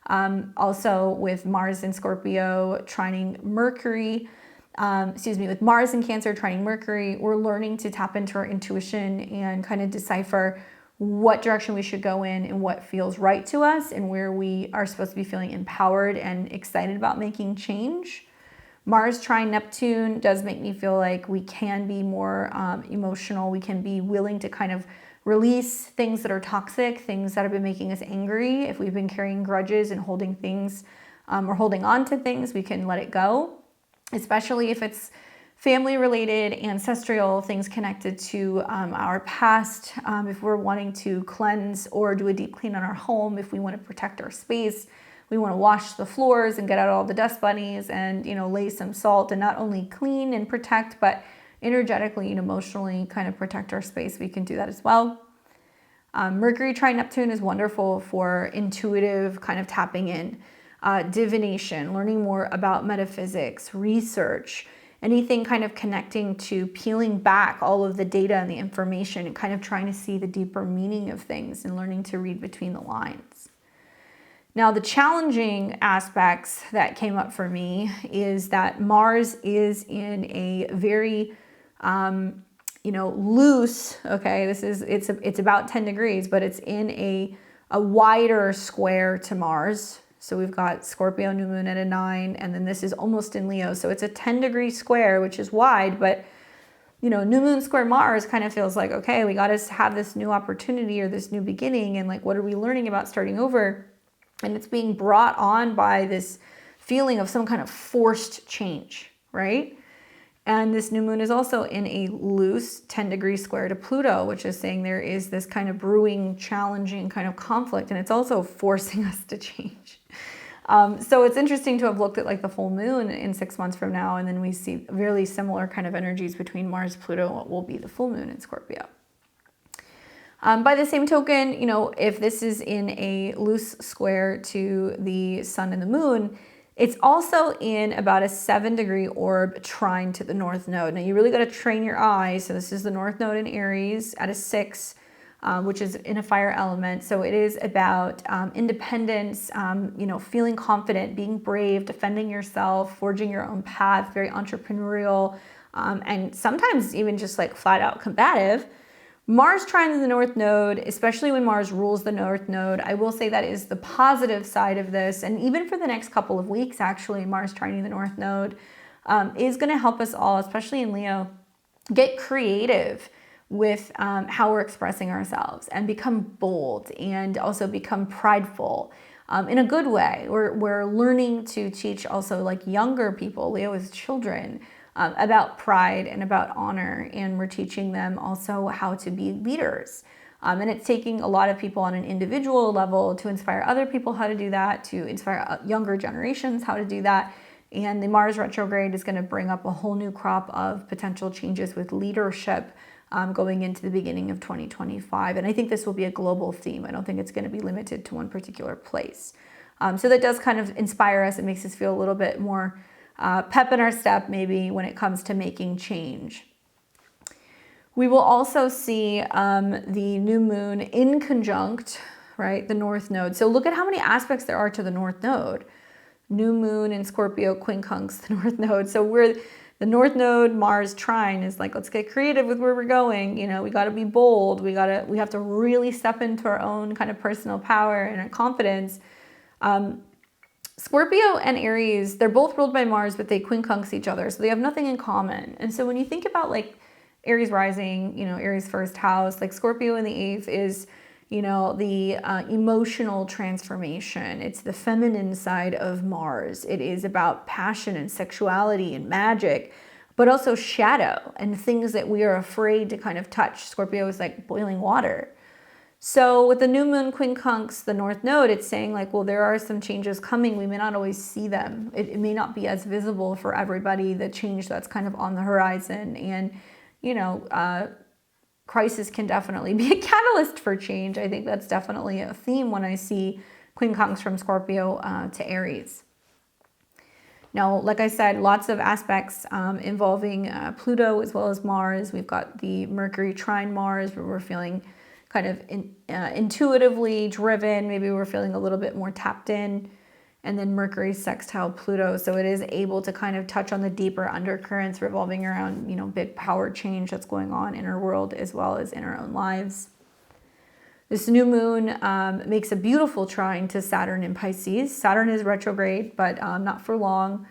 Also with Mars in Scorpio trining Mercury, with Mars in Cancer trining Mercury, we're learning to tap into our intuition and kind of decipher what direction we should go in and what feels right to us and where we are supposed to be feeling empowered and excited about making change. Mars trine Neptune does make me feel like we can be more emotional. We can be willing to kind of release things that are toxic, things that have been making us angry. If we've been carrying grudges and holding things or holding on to things, we can let it go, especially if it's family related, ancestral, things connected to our past. If we're wanting to cleanse or do a deep clean on our home, if we want to protect our space, we want to wash the floors and get out all the dust bunnies and, lay some salt and not only clean and protect, but energetically and emotionally kind of protect our space. We can do that as well. Mercury trine Neptune is wonderful for intuitive kind of tapping in, divination, learning more about metaphysics, research, anything kind of connecting to peeling back all of the data and the information and kind of trying to see the deeper meaning of things and learning to read between the lines. Now, the challenging aspects that came up for me is that Mars is in a very, loose, okay, it's about 10 degrees, but it's in a wider square to Mars. So we've got Scorpio new moon at a 9, and then this is almost in Leo. So it's a 10-degree square, which is wide, but new moon square Mars kind of feels like, okay, we got to have this new opportunity or this new beginning. And like, what are we learning about starting over? And it's being brought on by this feeling of some kind of forced change, right? And this new moon is also in a loose 10-degree square to Pluto, which is saying there is this kind of brewing, challenging kind of conflict, and it's also forcing us to change. So it's interesting to have looked at like the full moon in 6 months from now, and then we see really similar kind of energies between Mars, Pluto, and what will be the full moon in Scorpio. By the same token, if this is in a loose square to the sun and the moon, it's also in about a 7-degree orb trine to the North Node. Now you really got to train your eyes. So this is the North Node in Aries at a 6, which is in a fire element. So it is about independence, feeling confident, being brave, defending yourself, forging your own path, very entrepreneurial, and sometimes even just like flat out combative. Mars trine the North Node, especially when Mars rules the North Node, I will say that is the positive side of this. And even for the next couple of weeks, actually, Mars trining the North Node is going to help us all, especially in Leo, get creative with how we're expressing ourselves and become bold and also become prideful in a good way. We're learning to teach also like younger people, Leo is children, about pride and about honor, and we're teaching them also how to be leaders. And it's taking a lot of people on an individual level to inspire other people how to do that, to inspire younger generations how to do that. And the Mars retrograde is going to bring up a whole new crop of potential changes with leadership going into the beginning of 2025. And I think this will be a global theme. I don't think it's going to be limited to one particular place. So that does kind of inspire us. It makes us feel a little bit more pep in our step maybe when it comes to making change. We will also see the new moon in conjunct, right, the North Node. So look at how many aspects there are to the North Node. New moon in Scorpio quincunx the North Node. So the North Node Mars trine is like, let's get creative with where we're going. We got to be bold. We have to really step into our own kind of personal power and our confidence. Scorpio and Aries, they're both ruled by Mars, but they quincunx each other. So they have nothing in common. And so when you think about like Aries rising, Aries first house, like Scorpio in the 8th is, the emotional transformation. It's the feminine side of Mars. It is about passion and sexuality and magic, but also shadow and things that we are afraid to kind of touch. Scorpio is like boiling water. So with the new moon quincunx, the North Node, it's saying like, well, there are some changes coming. We may not always see them. It may not be as visible for everybody, the change that's kind of on the horizon. And, crisis can definitely be a catalyst for change. I think that's definitely a theme when I see quincunx from Scorpio to Aries. Now, like I said, lots of aspects involving Pluto as well as Mars. We've got the Mercury trine Mars, where we're feeling kind of intuitively driven. Maybe we're feeling a little bit more tapped in. And then Mercury sextile Pluto. So it is able to kind of touch on the deeper undercurrents revolving around, big power change that's going on in our world as well as in our own lives. This new moon makes a beautiful trine to Saturn in Pisces. Saturn is retrograde, but not for long.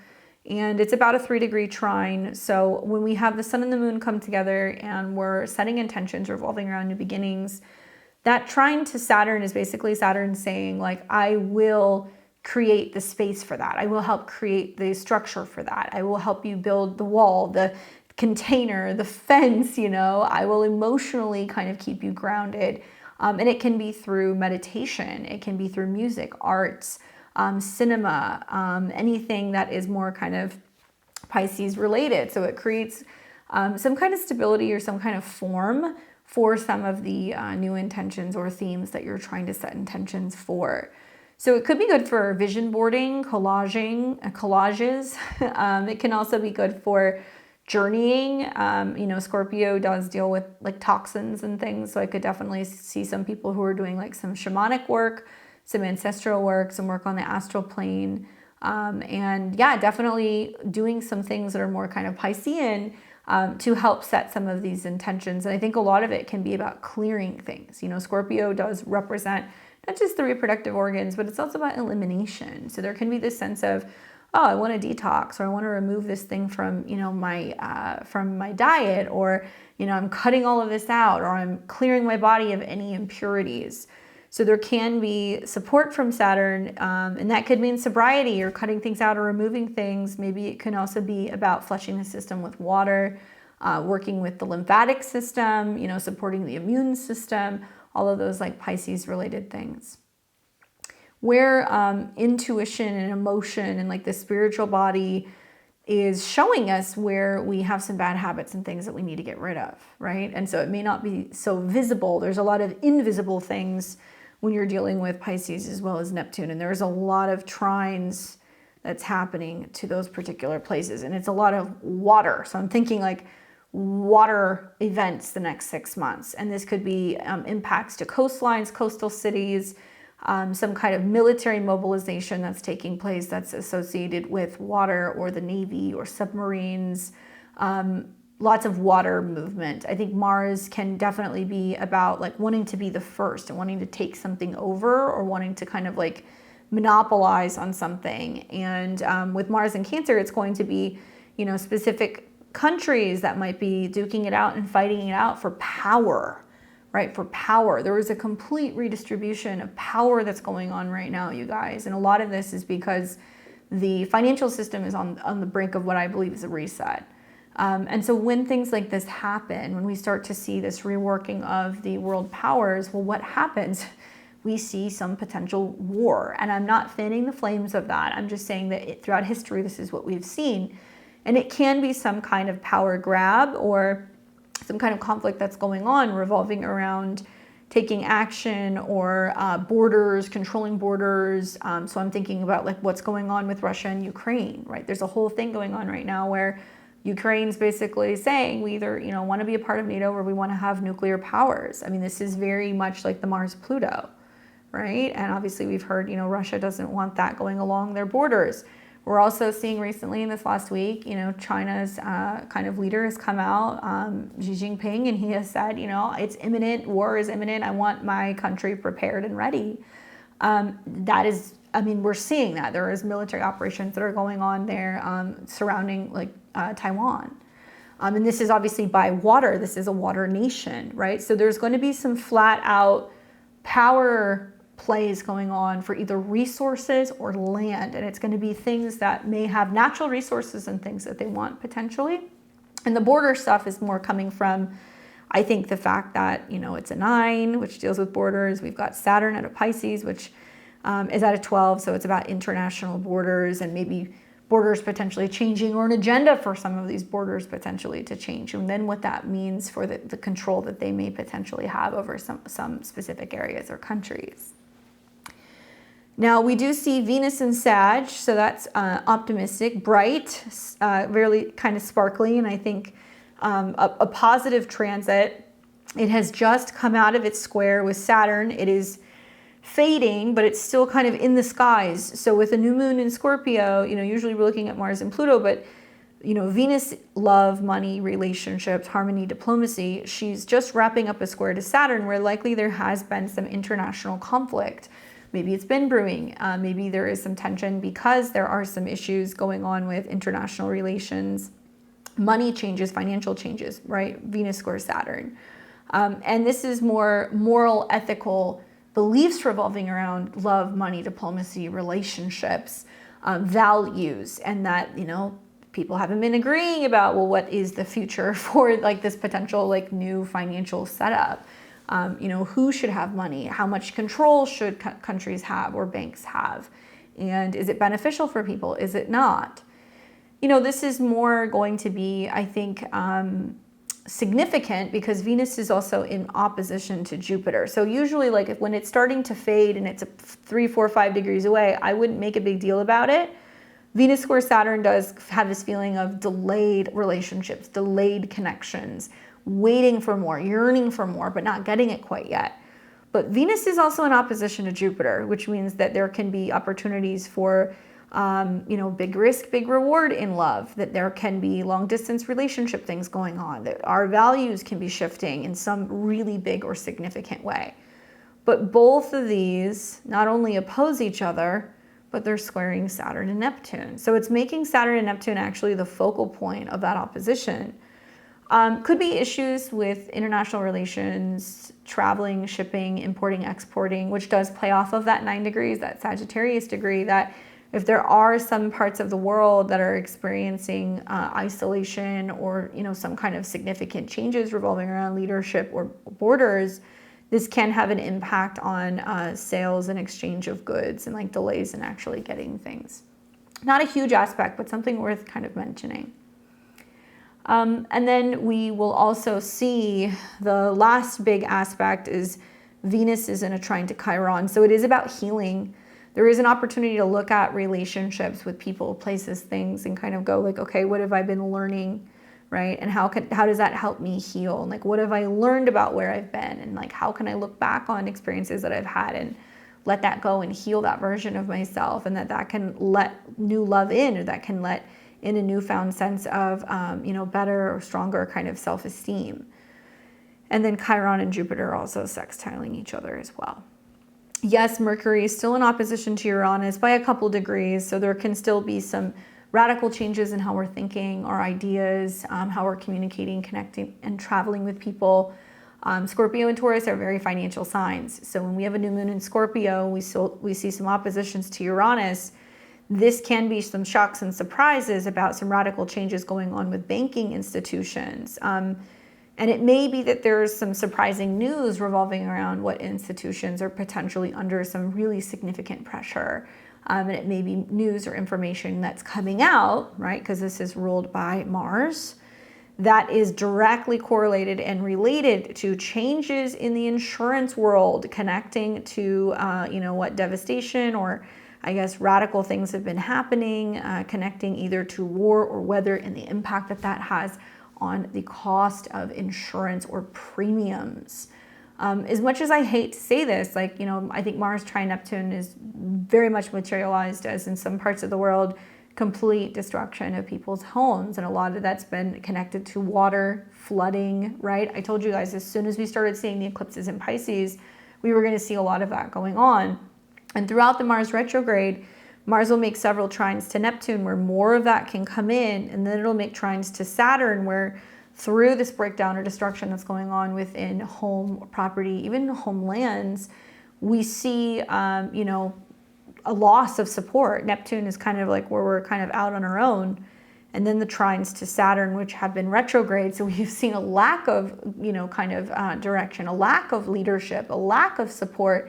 And it's about a 3-degree trine. So when we have the sun and the moon come together and we're setting intentions revolving around new beginnings, that trine to Saturn is basically Saturn saying, like, I will create the space for that. I will help create the structure for that. I will help you build the wall, the container, the fence, I will emotionally kind of keep you grounded. And it can be through meditation. It can be through music, arts, cinema, anything that is more kind of Pisces related. So it creates some kind of stability or some kind of form for some of the new intentions or themes that you're trying to set intentions for. So it could be good for vision boarding, collages. It can also be good for journeying. Scorpio does deal with like toxins and things. So I could definitely see some people who are doing like some shamanic work, some ancestral work, some work on the astral plane. And yeah, definitely doing some things that are more kind of Piscean to help set some of these intentions. And I think a lot of it can be about clearing things. Scorpio does represent not just the reproductive organs, but it's also about elimination. So there can be this sense of, oh, I want to detox, or I want to remove this thing from, my diet, or, I'm cutting all of this out, or I'm clearing my body of any impurities. So there can be support from Saturn, and that could mean sobriety or cutting things out or removing things. Maybe it can also be about flushing the system with water, working with the lymphatic system, supporting the immune system, all of those like Pisces related things. Where intuition and emotion and like the spiritual body is showing us where we have some bad habits and things that we need to get rid of, right? And so it may not be so visible. There's a lot of invisible things when you're dealing with Pisces as well as Neptune. And there's a lot of trines that's happening to those particular places. And it's a lot of water. So I'm thinking like water events the next 6 months. And this could be impacts to coastlines, coastal cities, some kind of military mobilization that's taking place that's associated with water or the Navy or submarines, lots of water movement. I think Mars can definitely be about like wanting to be the first and wanting to take something over or wanting to kind of like monopolize on something. And with Mars in Cancer, it's going to be, specific countries that might be duking it out and fighting it out for power. Right, for power. There is a complete redistribution of power that's going on right now, you guys. And a lot of this is because the financial system is on the brink of what I believe is a reset. And so when things like this happen, when we start to see this reworking of the world powers, well, what happens? We see some potential war. And I'm not fanning the flames of that. I'm just saying that throughout history, this is what we've seen. And it can be some kind of power grab or some kind of conflict that's going on revolving around taking action or borders, controlling borders. So I'm thinking about like what's going on with Russia and Ukraine, right? There's a whole thing going on right now where Ukraine's basically saying we either, want to be a part of NATO or we want to have nuclear powers. I mean, this is very much like the Mars-Pluto, right? And obviously we've heard, Russia doesn't want that going along their borders. We're also seeing recently in this last week, China's kind of leader has come out, Xi Jinping, and he has said, it's imminent, war is imminent. I want my country prepared and ready. We're seeing that. There is military operations that are going on there surrounding like Taiwan. And this is obviously by water. This is a water nation, right? So there's going to be some flat out power plays going on for either resources or land. And it's going to be things that may have natural resources and things that they want potentially. And the border stuff is more coming from, I think, the fact that, it's a 9, which deals with borders. We've got Saturn at a Pisces, which is at a 12. So it's about international borders and maybe borders potentially changing or an agenda for some of these borders potentially to change. And then what that means for the control that they may potentially have over some specific areas or countries. Now we do see Venus in Sag, so that's optimistic, bright, really kind of sparkly, and I think a positive transit. It has just come out of its square with Saturn. It is fading, but it's still kind of in the skies. So with a new moon in Scorpio, usually we're looking at Mars and Pluto, but Venus, love, money, relationships, harmony, diplomacy, she's just wrapping up a square to Saturn where likely there has been some international conflict. Maybe it's been brewing. Maybe there is some tension because there are some issues going on with international relations, money changes, financial changes, right? Venus squares Saturn. And this is more moral, ethical beliefs revolving around love, money, diplomacy, relationships, values, and that, people haven't been agreeing about, well, what is the future for like this potential like new financial setup? Who should have money? How much control should countries have or banks have? And is it beneficial for people? Is it not? This is more going to be, I think, significant because Venus is also in opposition to Jupiter. So usually like when it's starting to fade and it's 3, 4, 5 degrees away, I wouldn't make a big deal about it. Venus square Saturn does have this feeling of delayed relationships, delayed connections, waiting for more, yearning for more, but not getting it quite yet. But Venus is also in opposition to Jupiter, which means that there can be opportunities for, big risk, big reward in love, that there can be long distance relationship things going on, that our values can be shifting in some really big or significant way. But both of these not only oppose each other, but they're squaring Saturn and Neptune. So it's making Saturn and Neptune actually the focal point of that opposition. Could be issues with international relations, traveling, shipping, importing, exporting, which does play off of that 9 degrees, that Sagittarius degree, that if there are some parts of the world that are experiencing isolation or, some kind of significant changes revolving around leadership or borders, this can have an impact on sales and exchange of goods and like delays in actually getting things. Not a huge aspect, but something worth kind of mentioning. And then we will also see the last big aspect is Venus is in a trine to Chiron. So it is about healing. There is an opportunity to look at relationships with people, places, things, and kind of go like, okay, what have I been learning, right? And how does that help me heal? And like, what have I learned about where I've been? And like, how can I look back on experiences that I've had and let that go and heal that version of myself, and that can let new love in, or that can let in a newfound sense of, better or stronger kind of self-esteem. And then Chiron and Jupiter also sextiling each other as well. Yes, Mercury is still in opposition to Uranus by a couple degrees, so there can still be some radical changes in how we're thinking, our ideas, how we're communicating, connecting, and traveling with people. Scorpio and Taurus are very financial signs. So when we have a new moon in Scorpio, we see some oppositions to Uranus. This can be some shocks and surprises about some radical changes going on with banking institutions. And it may be that there's some surprising news revolving around what institutions are potentially under some really significant pressure. And it may be news or information that's coming out, right? Because this is ruled by Mars. That is directly correlated and related to changes in the insurance world, connecting to, what devastation or I guess radical things have been happening, connecting either to war or weather and the impact that has on the cost of insurance or premiums. As much as I hate to say this, I think Mars trine Neptune is very much materialized as in some parts of the world, complete destruction of people's homes. And a lot of that's been connected to water, flooding, right? I told you guys, as soon as we started seeing the eclipses in Pisces, we were going to see a lot of that going on. And throughout the Mars retrograde, Mars will make several trines to Neptune where more of that can come in, and then it'll make trines to Saturn where through this breakdown or destruction that's going on within home, property, even homelands, we see, a loss of support. Neptune is kind of like where we're kind of out on our own. And then the trines to Saturn, which have been retrograde. So we've seen a lack of, direction, a lack of leadership, a lack of support.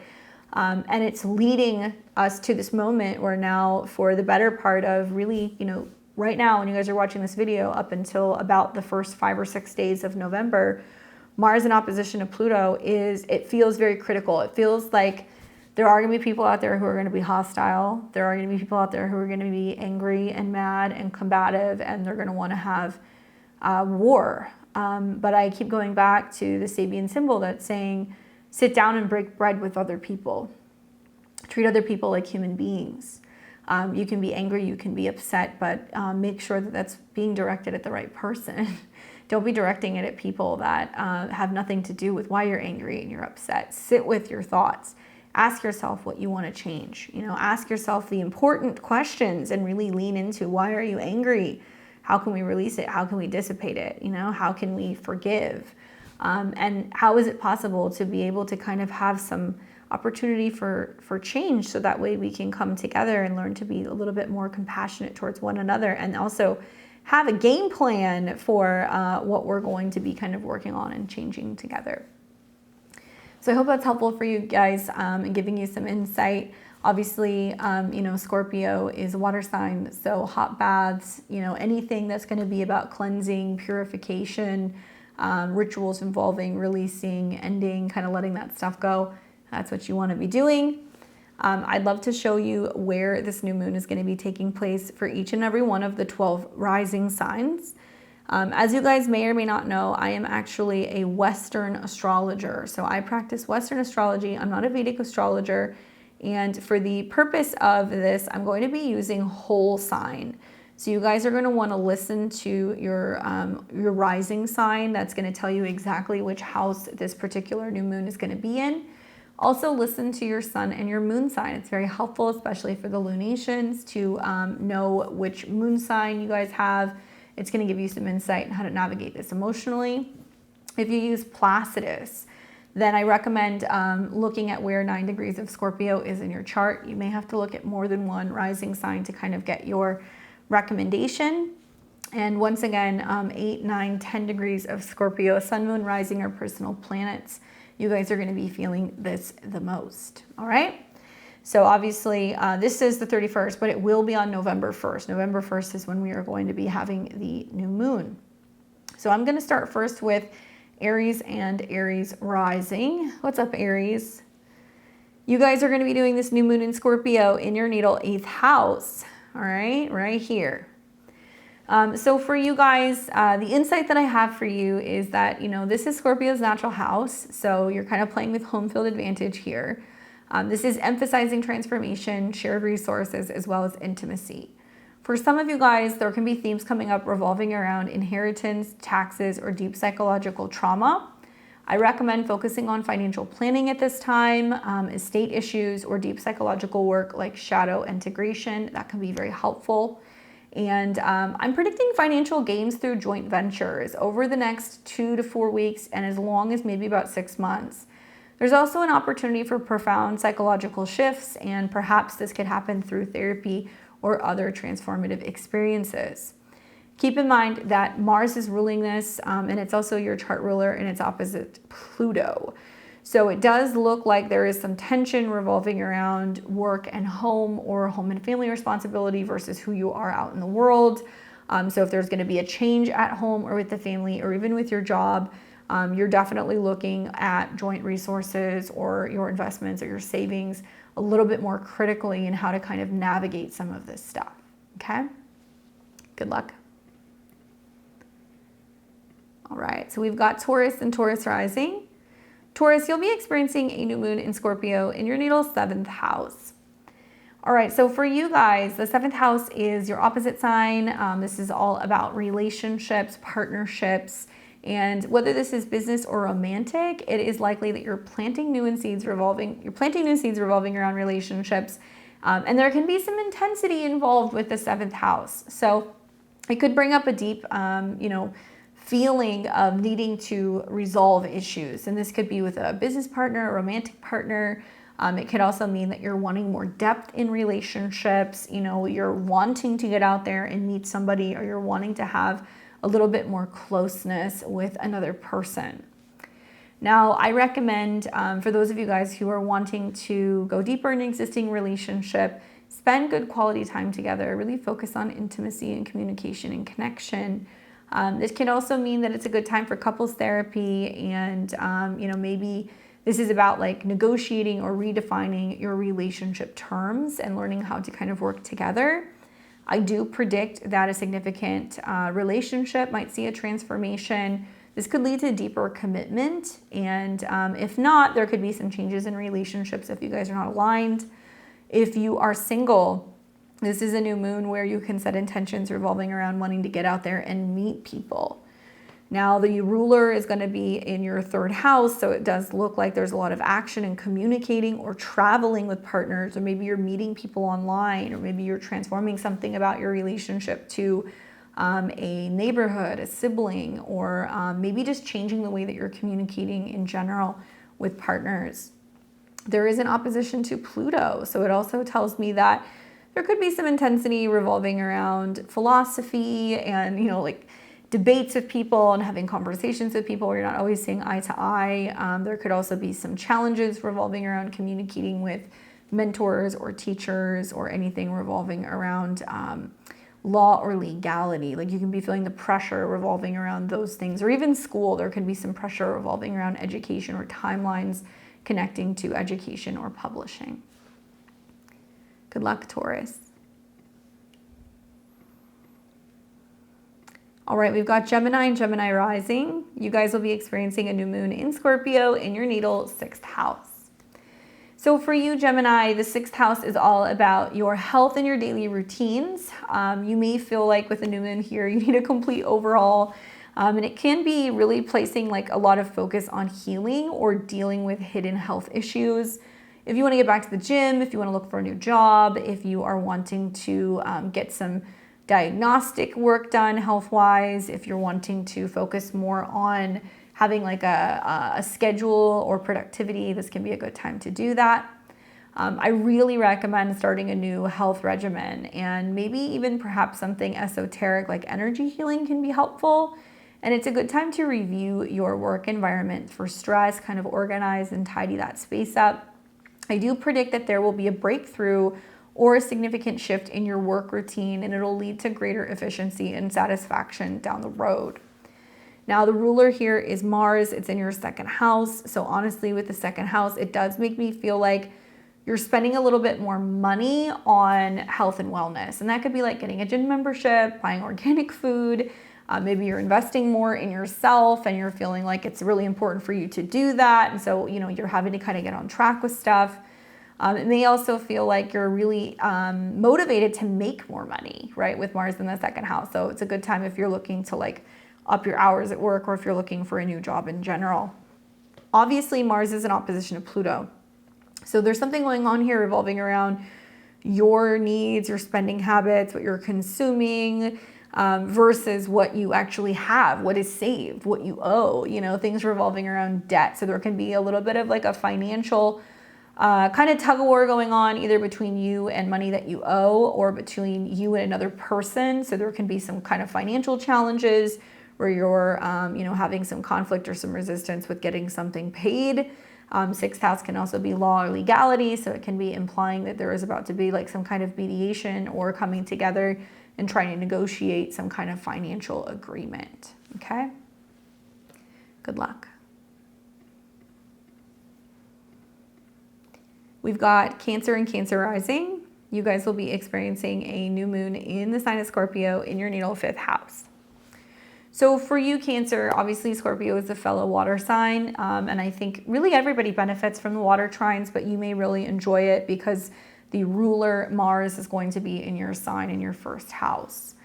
And it's leading us to this moment where now for the better part of really, right now when you guys are watching this video up until about the first 5 or 6 days of November, Mars in opposition to Pluto it feels very critical. It feels like There are going to be people out there who are going to be hostile. There are going to be people out there who are going to be angry and mad and combative, and they're going to want to have war. But I keep going back to the Sabian symbol that's saying, sit down and break bread with other people. Treat other people like human beings. You can be angry, you can be upset, but make sure that that's being directed at the right person. Don't be directing it at people that have nothing to do with why you're angry and you're upset. Sit with your thoughts. Ask yourself what you want to change. Ask yourself the important questions and really lean into, why are you angry? How can we release it? How can we dissipate it? How can we forgive? And how is it possible to be able to kind of have some opportunity for change, so that way we can come together and learn to be a little bit more compassionate towards one another, and also have a game plan for what we're going to be kind of working on and changing together. So I hope that's helpful for you guys and giving you some insight. Obviously, Scorpio is a water sign, so hot baths, anything that's going to be about cleansing, purification, rituals involving releasing, ending, kind of letting that stuff go. That's what you want to be doing. I'd love to show you where this new moon is going to be taking place for each and every one of the 12 rising signs. As you guys may or may not know, I am actually a Western astrologer. So I practice Western astrology. I'm not a Vedic astrologer. And for the purpose of this, I'm going to be using whole sign. So you guys are going to want to listen to your rising sign. That's going to tell you exactly which house this particular new moon is going to be in. Also listen to your sun and your moon sign. It's very helpful, especially for the lunations, to know which moon sign you guys have. It's going to give you some insight on how to navigate this emotionally. If you use Placidus, then I recommend looking at where 9 degrees of Scorpio is in your chart. You may have to look at more than one rising sign to kind of get your recommendation. And once again, 8, 9, 10 degrees of Scorpio, sun, moon, rising, or personal planets, you guys are going to be feeling this the most. All right. So obviously this is the 31st, but it will be on November 1st. November 1st is when we are going to be having the new moon. So I'm going to start first with Aries and Aries rising. What's up, Aries? You guys are going to be doing this new moon in Scorpio in your natal 8th house. All right, right here. So for you guys, the insight that I have for you is that, this is Scorpio's natural house. So you're kind of playing with home field advantage here. This is emphasizing transformation, shared resources, as well as intimacy. For some of you guys, there can be themes coming up revolving around inheritance, taxes, or deep psychological trauma. I recommend focusing on financial planning at this time, estate issues, or deep psychological work like shadow integration. That can be very helpful. And I'm predicting financial gains through joint ventures over the next 2 to 4 weeks, and as long as maybe about 6 months. There's also an opportunity for profound psychological shifts, and perhaps this could happen through therapy or other transformative experiences. Keep in mind that Mars is ruling this, and it's also your chart ruler, and it's opposite Pluto. So it does look like there is some tension revolving around work and home, or home and family responsibility versus who you are out in the world. So if there's going to be a change at home or with the family or even with your job, you're definitely looking at joint resources or your investments or your savings a little bit more critically in how to kind of navigate some of this stuff. Okay? Good luck. All right, so we've got Taurus and Taurus rising. Taurus, you'll be experiencing a new moon in Scorpio in your natal 7th house. All right, so for you guys, the 7th house is your opposite sign. This is all about relationships, partnerships, and whether this is business or romantic, it is likely that you're planting new seeds revolving around relationships, and there can be some intensity involved with the 7th house. So it could bring up a deep, feeling of needing to resolve issues. And this could be with a business partner, a romantic partner. It could also mean that you're wanting more depth in relationships. You're wanting to get out there and meet somebody, or you're wanting to have a little bit more closeness with another person. Now, I recommend for those of you guys who are wanting to go deeper in an existing relationship, spend good quality time together, really focus on intimacy and communication and connection. This can also mean that it's a good time for couples therapy, and maybe this is about like negotiating or redefining your relationship terms and learning how to kind of work together. I do predict that a significant relationship might see a transformation. This could lead to deeper commitment, and if not, there could be some changes in relationships if you guys are not aligned. If you are single, this is a new moon where you can set intentions revolving around wanting to get out there and meet people. Now, the ruler is going to be in your third house, so it does look like there's a lot of action in communicating or traveling with partners, or maybe you're meeting people online, or maybe you're transforming something about your relationship to a neighborhood, a sibling, or maybe just changing the way that you're communicating in general with partners. There is an opposition to Pluto, so it also tells me that there could be some intensity revolving around philosophy and, like debates with people and having conversations with people where you're not always seeing eye to eye. There could also be some challenges revolving around communicating with mentors or teachers, or anything revolving around law or legality. Like you can be feeling the pressure revolving around those things, or even school. There can be some pressure revolving around education or timelines connecting to education or publishing. Good luck, Taurus. All right, we've got Gemini and Gemini rising. You guys will be experiencing a new moon in Scorpio in your natal 6th house. So for you, Gemini, the 6th house is all about your health and your daily routines. You may feel like with a new moon here, you need a complete overhaul. And it can be really placing like a lot of focus on healing or dealing with hidden health issues. If you want to get back to the gym, if you want to look for a new job, if you are wanting to get some diagnostic work done health-wise, if you're wanting to focus more on having like a schedule or productivity, this can be a good time to do that. I really recommend starting a new health regimen, and maybe even perhaps something esoteric like energy healing can be helpful. And it's a good time to review your work environment for stress, kind of organize and tidy that space up. I do predict that there will be a breakthrough or a significant shift in your work routine, and it'll lead to greater efficiency and satisfaction down the road. Now, the ruler here is Mars. It's in your 2nd house. So honestly, with the 2nd house, it does make me feel like you're spending a little bit more money on health and wellness. And that could be like getting a gym membership, buying organic food. Maybe you're investing more in yourself and you're feeling like it's really important for you to do that. And so, you're having to kind of get on track with stuff. It may also feel like you're really motivated to make more money, right, with Mars in the 2nd house. So it's a good time if you're looking to like up your hours at work, or if you're looking for a new job in general. Obviously, Mars is in opposition to Pluto. So there's something going on here revolving around your needs, your spending habits, what you're consuming, versus what you actually have, what is saved, what you owe, things revolving around debt. So there can be a little bit of like a financial kind of tug of war going on, either between you and money that you owe, or between you and another person. So there can be some kind of financial challenges where you're, having some conflict or some resistance with getting something paid. 6th house can also be law or legality. So it can be implying that there is about to be like some kind of mediation or coming together and trying to negotiate some kind of financial agreement. Okay. Good luck. We've got Cancer and Cancer rising. You guys will be experiencing a new moon in the sign of Scorpio in your natal 5th house. So for you, Cancer, obviously Scorpio is a fellow water sign. And I think really everybody benefits from the water trines, but you may really enjoy it because the ruler Mars is going to be in your sign in your 1st house.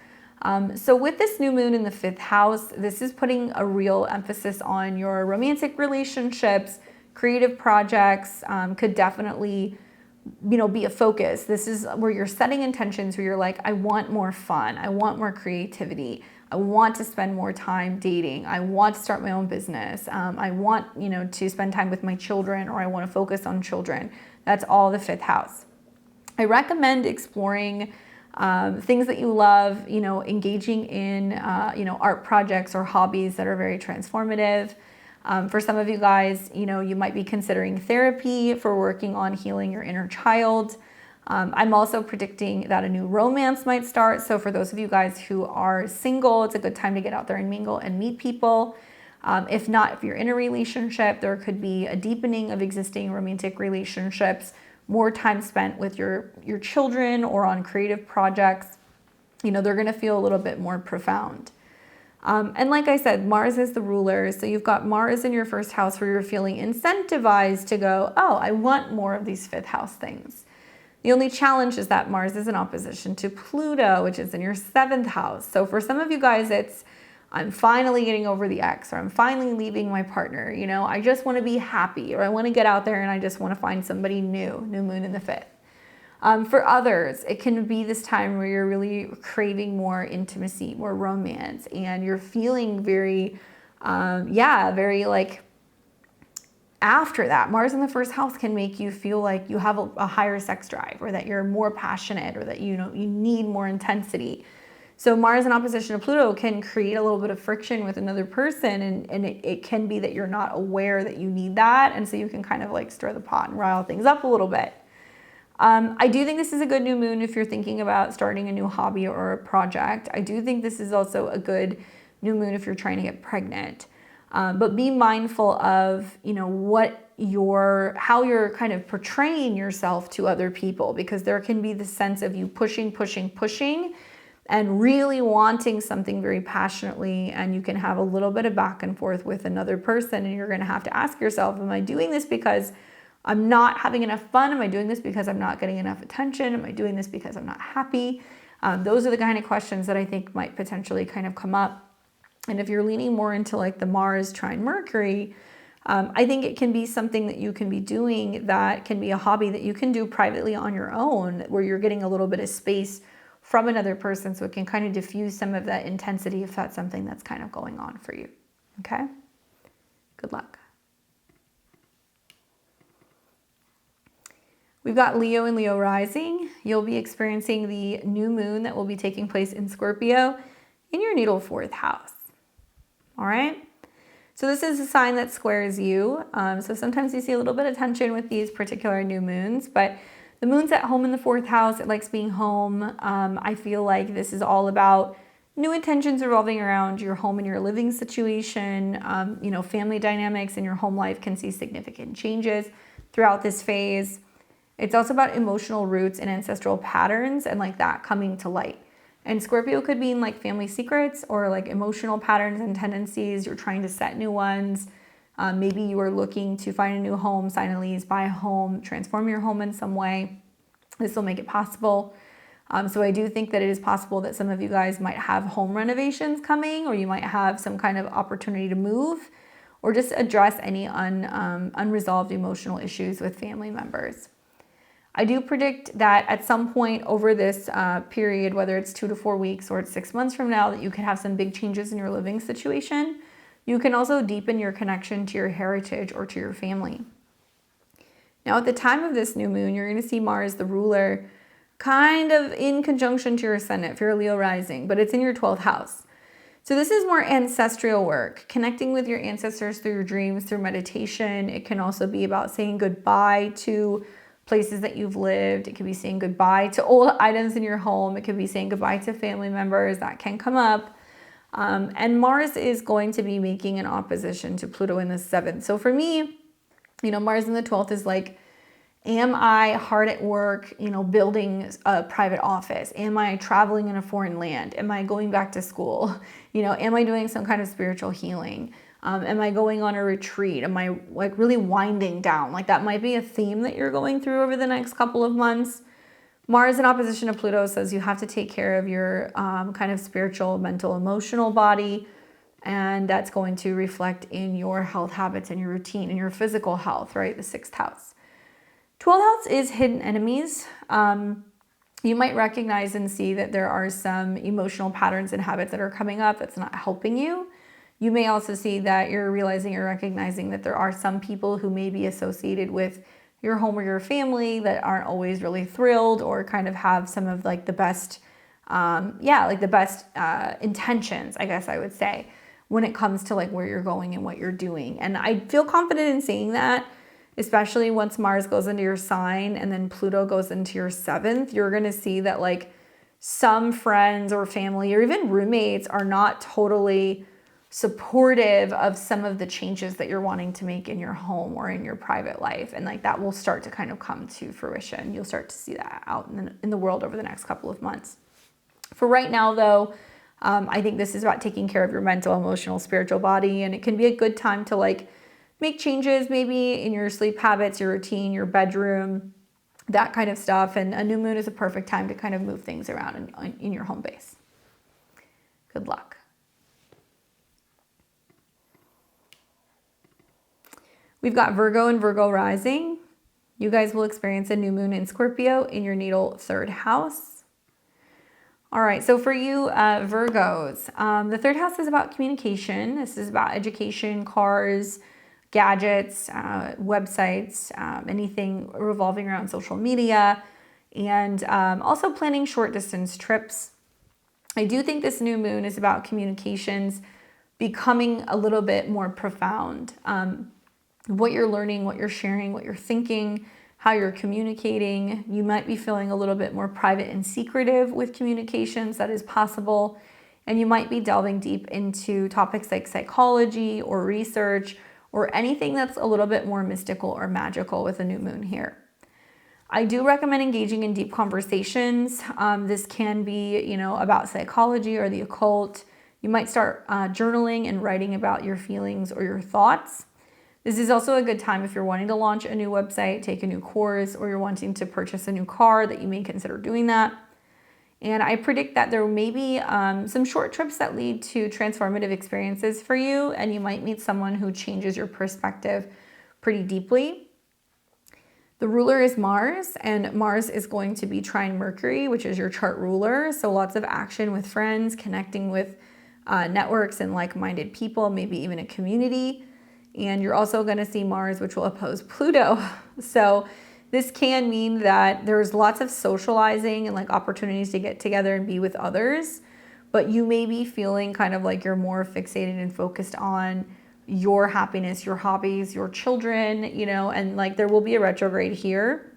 So with this new moon in the 5th house, this is putting a real emphasis on your romantic relationships. Creative projects could definitely, be a focus. This is where you're setting intentions where you're like, I want more fun. I want more creativity. I want to spend more time dating. I want to start my own business. I want, to spend time with my children, or I want to focus on children. That's all the 5th house. I recommend exploring things that you love, engaging in, art projects or hobbies that are very transformative. For some of you guys, you might be considering therapy for working on healing your inner child. I'm also predicting that a new romance might start. So for those of you guys who are single, it's a good time to get out there and mingle and meet people. If not, if you're in a relationship, there could be a deepening of existing romantic relationships, more time spent with your children or on creative projects. You know, they're going to feel a little bit more profound. And like I said, Mars is the ruler. So you've got Mars in your first house where you're feeling incentivized to go, oh, I want more of these fifth house things. The only challenge is that Mars is in opposition to Pluto, which is in your seventh house. So for some of you guys, it's, I'm finally getting over the ex, or I'm finally leaving my partner. You know, I just want to be happy, or I want to get out there and I just want to find somebody new moon in the fifth. For others, it can be this time where you're really craving more intimacy, more romance, and you're feeling very, very like, after that, Mars in the first house can make you feel like you have a higher sex drive, or that you're more passionate, or that you need more intensity. So Mars in opposition to Pluto can create a little bit of friction with another person, and it can be that you're not aware that you need that, and so you can kind of like stir the pot and rile things up a little bit. I do think this is a good new moon if you're thinking about starting a new hobby or a project. I do think this is also a good new moon if you're trying to get pregnant. But be mindful of, how you're kind of portraying yourself to other people, because there can be the sense of you pushing, and really wanting something very passionately. And you can have a little bit of back and forth with another person, and you're going to have to ask yourself, am I doing this because I'm not having enough fun? Am I doing this because I'm not getting enough attention? Am I doing this because I'm not happy? Those are the kind of questions that I think might potentially kind of come up. And if you're leaning more into like the Mars trine Mercury, I think it can be something that you can be doing that can be a hobby that you can do privately on your own, where you're getting a little bit of space from another person, so it can kind of diffuse some of that intensity if that's something that's kind of going on for you. Okay? Good luck. We've got Leo and Leo rising. You'll be experiencing the new moon that will be taking place in Scorpio in your natal fourth house. All right. So this is a sign that squares you. So sometimes you see a little bit of tension with these particular new moons, but the moon's at home in the fourth house. It likes being home. I feel like this is all about new intentions revolving around your home and your living situation. Family dynamics in your home life can see significant changes throughout this phase. It's also about emotional roots and ancestral patterns and like that coming to light. And Scorpio could mean like family secrets or like emotional patterns and tendencies. You're trying to set new ones. Maybe you are looking to find a new home, sign a lease, buy a home, transform your home in some way. This will make it possible. So I do think that it is possible that some of you guys might have home renovations coming, or you might have some kind of opportunity to move, or just address any unresolved emotional issues with family members. I do predict that at some point over this period, whether it's 2 to 4 weeks or it's 6 months from now, that you can have some big changes in your living situation. You can also deepen your connection to your heritage or to your family. Now, at the time of this new moon, you're going to see Mars, the ruler, kind of in conjunction to your ascendant if you're a Leo rising, but it's in your 12th house. So this is more ancestral work, connecting with your ancestors through your dreams, through meditation. It can also be about saying goodbye to places that you've lived. It could be saying goodbye to old items in your home. It could be saying goodbye to family members. That can come up. And Mars is going to be making an opposition to Pluto in the 7th. So for me, Mars in the 12th is like, am I hard at work, building a private office? Am I traveling in a foreign land? Am I going back to school? Am I doing some kind of spiritual healing? Am I going on a retreat? Am I like really winding down? Like that might be a theme that you're going through over the next couple of months. Mars in opposition to Pluto says you have to take care of your kind of spiritual, mental, emotional body. And that's going to reflect in your health habits and your routine and your physical health, right? The 6th house. 12th house is hidden enemies. You might recognize and see that there are some emotional patterns and habits that are coming up that's not helping you. You may also see that you're realizing or recognizing that there are some people who may be associated with your home or your family that aren't always really thrilled, or kind of have some of like the best, intentions, I guess I would say, when it comes to like where you're going and what you're doing. And I feel confident in saying that especially once Mars goes into your sign and then Pluto goes into your 7th, you're going to see that like some friends or family or even roommates are not totally supportive of some of the changes that you're wanting to make in your home or in your private life. And like that will start to kind of come to fruition. You'll start to see that out in the world over the next couple of months. For right now though, I think this is about taking care of your mental, emotional, spiritual body. And it can be a good time to like make changes maybe in your sleep habits, your routine, your bedroom, that kind of stuff. And a new moon is a perfect time to kind of move things around in your home base. Good luck. We've got Virgo and Virgo rising. You guys will experience a new moon in Scorpio in your natal 3rd house. All right, so for you Virgos, the 3rd house is about communication. This is about education, cars, gadgets, websites, anything revolving around social media, and also planning short distance trips. I do think this new moon is about communications becoming a little bit more profound. What you're learning, what you're sharing, what you're thinking, how you're communicating. You might be feeling a little bit more private and secretive with communications. That is possible. And you might be delving deep into topics like psychology or research or anything that's a little bit more mystical or magical with a new moon here. I do recommend engaging in deep conversations. This can be, about psychology or the occult. You might start journaling and writing about your feelings or your thoughts. This is also a good time if you're wanting to launch a new website, take a new course, or you're wanting to purchase a new car that you may consider doing that. And I predict that there may be some short trips that lead to transformative experiences for you, and you might meet someone who changes your perspective pretty deeply. The ruler is Mars, and Mars is going to be trine Mercury, which is your chart ruler. So lots of action with friends, connecting with networks and like-minded people, maybe even a community. And you're also going to see Mars, which will oppose Pluto. So this can mean that there's lots of socializing and like opportunities to get together and be with others, but you may be feeling kind of like you're more fixated and focused on your happiness, your hobbies, your children, and like there will be a retrograde here.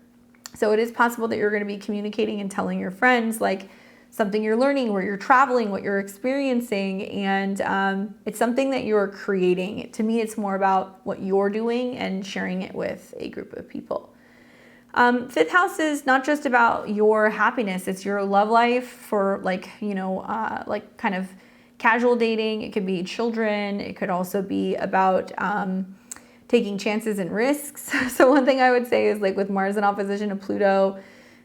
So it is possible that you're going to be communicating and telling your friends like something you're learning, where you're traveling, what you're experiencing, and it's something that you're creating. To me, it's more about what you're doing and sharing it with a group of people. 5th house is not just about your happiness, it's your love life for like kind of casual dating. It could be children. It could also be about taking chances and risks. So one thing I would say is like with Mars in opposition to Pluto,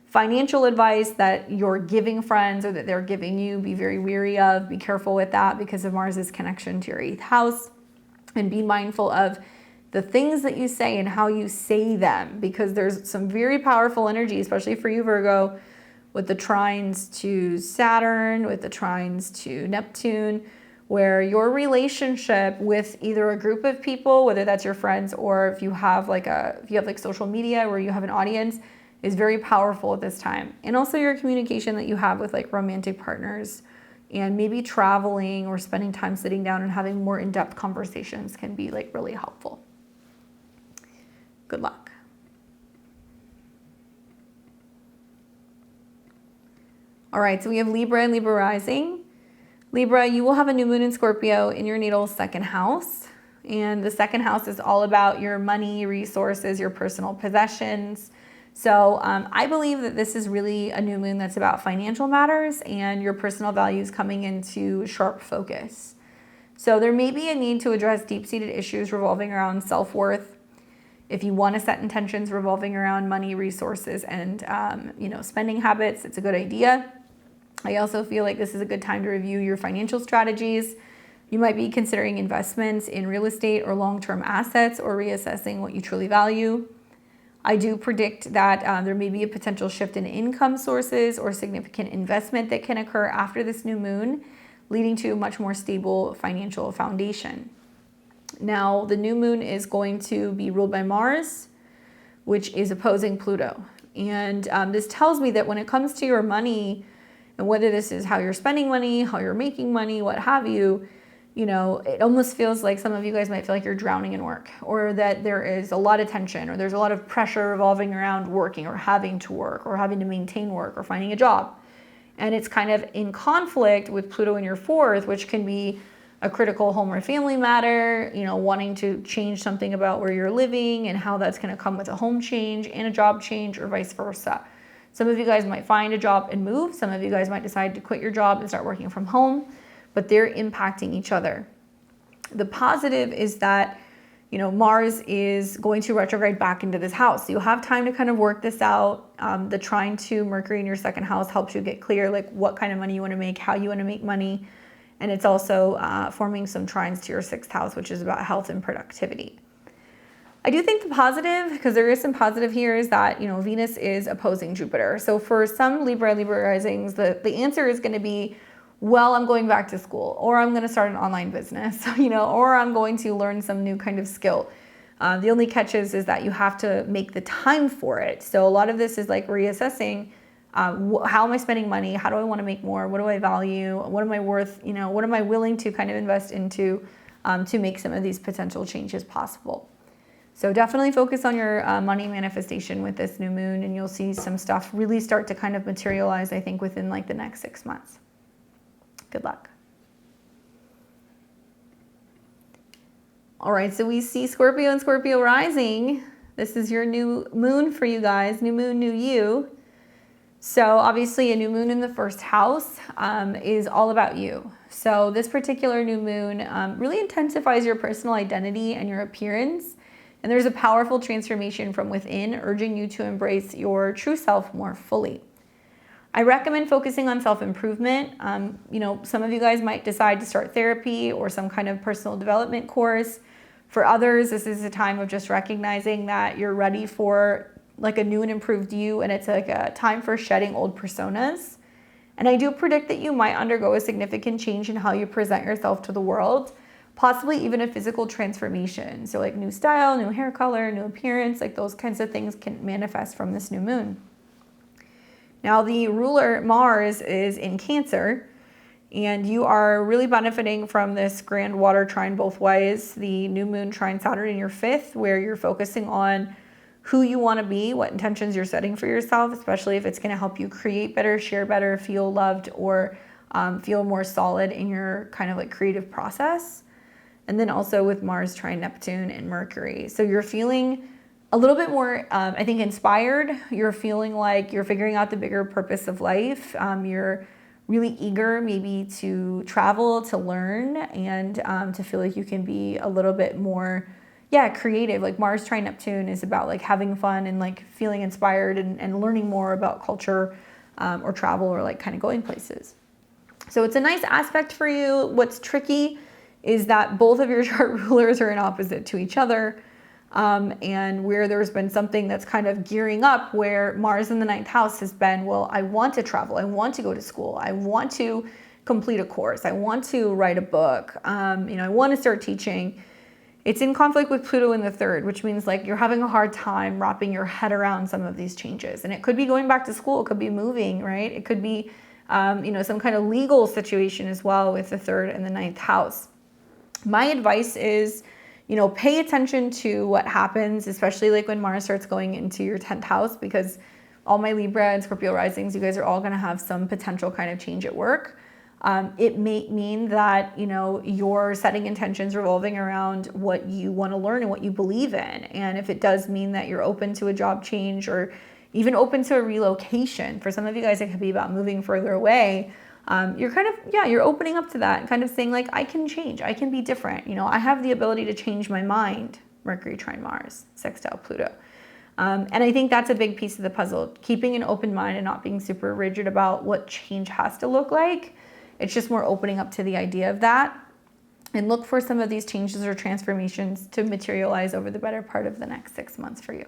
financial advice that you're giving friends or that they're giving you, be very wary of. Be careful with that because of Mars's connection to your 8th house. And be mindful of the things that you say and how you say them, because there's some very powerful energy, especially for you, Virgo, with the trines to Saturn, with the trines to Neptune, where your relationship with either a group of people, whether that's your friends or if you have like social media where you have an audience, is very powerful at this time. And also your communication that you have with like romantic partners, and maybe traveling or spending time sitting down and having more in-depth conversations can be like really helpful. Good luck. All right, so we have Libra and Libra rising. Libra, you will have a new moon in Scorpio in your natal 2nd house. And the 2nd house is all about your money, resources, your personal possessions. So I believe that this is really a new moon that's about financial matters and your personal values coming into sharp focus. So there may be a need to address deep-seated issues revolving around self-worth. If you want to set intentions revolving around money, resources, and spending habits, it's a good idea. I also feel like this is a good time to review your financial strategies. You might be considering investments in real estate or long-term assets, or reassessing what you truly value. I do predict that there may be a potential shift in income sources or significant investment that can occur after this new moon, leading to a much more stable financial foundation. Now, the new moon is going to be ruled by Mars, which is opposing Pluto. And this tells me that when it comes to your money, and whether this is how you're spending money, how you're making money, what have you, you know, it almost feels like some of you guys might feel like you're drowning in work, or that there is a lot of tension, or there's a lot of pressure revolving around working or having to work or having to maintain work or finding a job. And it's kind of in conflict with Pluto in your fourth, which can be a critical home or family matter, you know, wanting to change something about where you're living and how that's going to come with a home change and a job change, or vice versa. Some of you guys might find a job and move. Some of you guys might decide to quit your job and start working from home, but they're impacting each other. The positive is that, you know, Mars is going to retrograde back into this house. So you'll have time to kind of work this out. The trine to Mercury in your second house helps you get clear, like what kind of money you want to make, how you want to make money. And it's also forming some trines to your sixth house, which is about health and productivity. I do think the positive, because there is some positive here, is that, you know, Venus is opposing Jupiter. So for some Libra risings, the answer is going to be, well, I'm going back to school, or I'm going to start an online business, you know, or I'm going to learn some new kind of skill. The only catch is that you have to make the time for it. So a lot of this is like reassessing, how am I spending money? How do I want to make more? What do I value? What am I worth? You know, what am I willing to kind of invest into to make some of these potential changes possible? So definitely focus on your money manifestation with this new moon, and you'll see some stuff really start to kind of materialize, I think, within like the next 6 months. Good luck. All right, so we see Scorpio and Scorpio rising. This is your new moon for you guys. New moon, new you. So obviously a new moon in the first house is all about you. So this particular new moon really intensifies your personal identity and your appearance. And there's a powerful transformation from within, urging you to embrace your true self more fully. I recommend focusing on self-improvement. You know, some of you guys might decide to start therapy or some kind of personal development course. For others, this is a time of just recognizing that you're ready for like a new and improved you, and it's like a time for shedding old personas. And I do predict that you might undergo a significant change in how you present yourself to the world, possibly even a physical transformation. So like new style, new hair color, new appearance, like those kinds of things can manifest from this new moon. Now the ruler Mars is in Cancer, and you are really benefiting from this grand water trine both ways. The new moon trine Saturn in your fifth, where you're focusing on who you want to be, what intentions you're setting for yourself, especially if it's going to help you create better, share better, feel loved, or feel more solid in your kind of like creative process. And then also with Mars trine Neptune and Mercury. So you're feeling a little bit more, I think, inspired. You're feeling like you're figuring out the bigger purpose of life. You're really eager maybe to travel, to learn, and to feel like you can be a little bit more, creative. Like Mars trine Neptune is about like having fun and like feeling inspired and learning more about culture or travel or like kind of going places. So it's a nice aspect for you. What's tricky is that both of your chart rulers are in opposite to each other. And where there's been something that's kind of gearing up, where Mars in the ninth house has been, well, I want to travel, I want to go to school, I want to complete a course, I want to write a book, I want to start teaching. It's in conflict with Pluto in the third, which means like you're having a hard time wrapping your head around some of these changes. And it could be going back to school, it could be moving, right? It could be, some kind of legal situation as well with the third and the ninth house. My advice is, pay attention to what happens, especially like when Mars starts going into your 10th house, because all my Libra and Scorpio risings, you guys are all going to have some potential kind of change at work. It may mean that, you're setting intentions revolving around what you want to learn and what you believe in. And if it does mean that you're open to a job change or even open to a relocation, for some of you guys, it could be about moving further away. You're kind of, you're opening up to that and kind of saying like, I can change, I can be different. I have the ability to change my mind. Mercury trine Mars, sextile Pluto. And I think that's a big piece of the puzzle, keeping an open mind and not being super rigid about what change has to look like. It's just more opening up to the idea of that, and look for some of these changes or transformations to materialize over the better part of the next 6 months for you.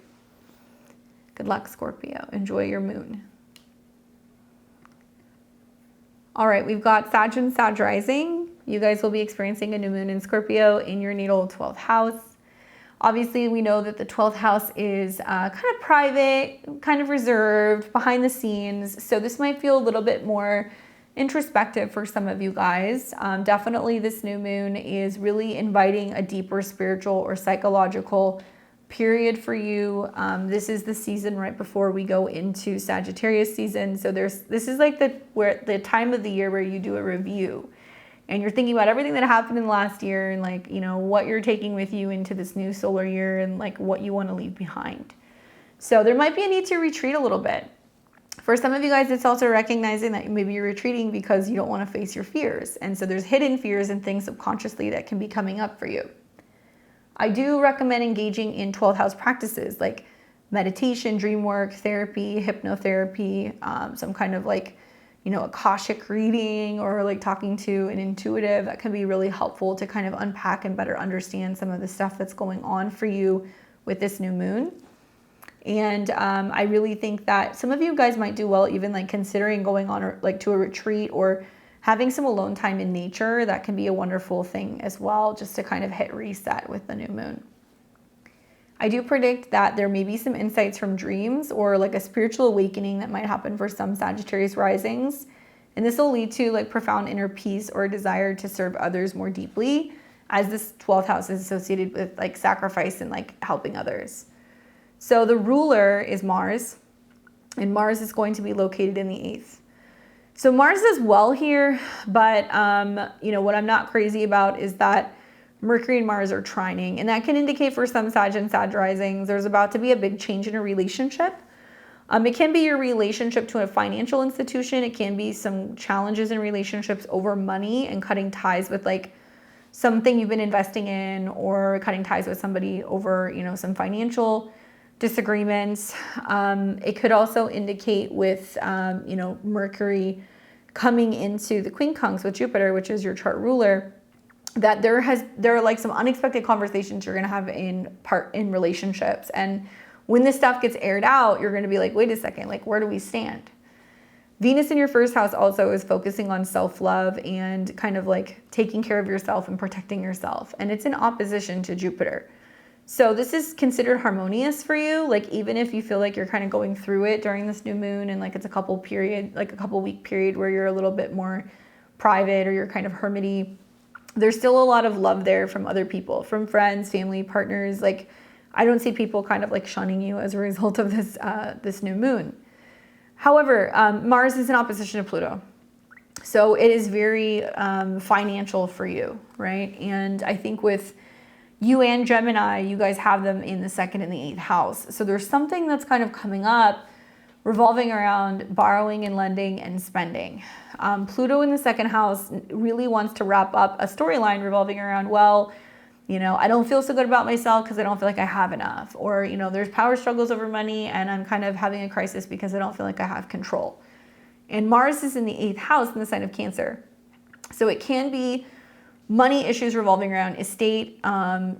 Good luck, Scorpio. Enjoy your moon. All right, we've got Sag and Sag rising. You guys will be experiencing a new moon in Scorpio in your natal 12th house. Obviously, we know that the 12th house is kind of private, kind of reserved, behind the scenes. So this might feel a little bit more introspective for some of you guys. Definitely this new moon is really inviting a deeper spiritual or psychological period for you. This is the season right before we go into Sagittarius season. So this is like the time of the year where you do a review and you're thinking about everything that happened in the last year and like, you know, what you're taking with you into this new solar year and like what you want to leave behind. So there might be a need to retreat a little bit. For some of you guys, it's also recognizing that maybe you're retreating because you don't want to face your fears. And so there's hidden fears and things subconsciously that can be coming up for you. I do recommend engaging in 12th house practices like meditation, dream work, therapy, hypnotherapy, some kind of like, you know, Akashic reading or like talking to an intuitive. That can be really helpful to kind of unpack and better understand some of the stuff that's going on for you with this new moon. And I really think that some of you guys might do well even like considering going on or like to a retreat or having some alone time in nature. That can be a wonderful thing as well, just to kind of hit reset with the new moon. I do predict that there may be some insights from dreams or like a spiritual awakening that might happen for some Sagittarius risings. And this will lead to like profound inner peace or a desire to serve others more deeply, as this 12th house is associated with like sacrifice and like helping others. So the ruler is Mars, and Mars is going to be located in the 8th. So Mars is well here, but you know, what I'm not crazy about is that Mercury and Mars are trining, and that can indicate for some Sag and Sag risings, there's about to be a big change in a relationship. It can be your relationship to a financial institution. It can be some challenges in relationships over money and cutting ties with like something you've been investing in, or cutting ties with somebody over, you know, some financial disagreements. It could also indicate with, you know, Mercury coming into the quincunx with Jupiter, which is your chart ruler, that there are like some unexpected conversations you're going to have in relationships. And when this stuff gets aired out, you're going to be like, wait a second, like, where do we stand? Venus in your first house also is focusing on self-love and kind of like taking care of yourself and protecting yourself. And it's in opposition to Jupiter. So this is considered harmonious for you. Like, even if you feel like you're kind of going through it during this new moon and like it's a couple week period where you're a little bit more private or you're kind of hermity, there's still a lot of love there from other people, from friends, family, partners. Like, I don't see people kind of like shunning you as a result of this new moon. However, Mars is in opposition to Pluto. So it is very financial for you, right? And I think with you and Gemini, you guys have them in the 2nd and the 8th house. So there's something that's kind of coming up revolving around borrowing and lending and spending. Pluto in the 2nd house really wants to wrap up a storyline revolving around, well, you know, I don't feel so good about myself because I don't feel like I have enough. Or, you know, there's power struggles over money and I'm kind of having a crisis because I don't feel like I have control. And Mars is in the 8th house in the sign of Cancer. So it can be money issues revolving around estate,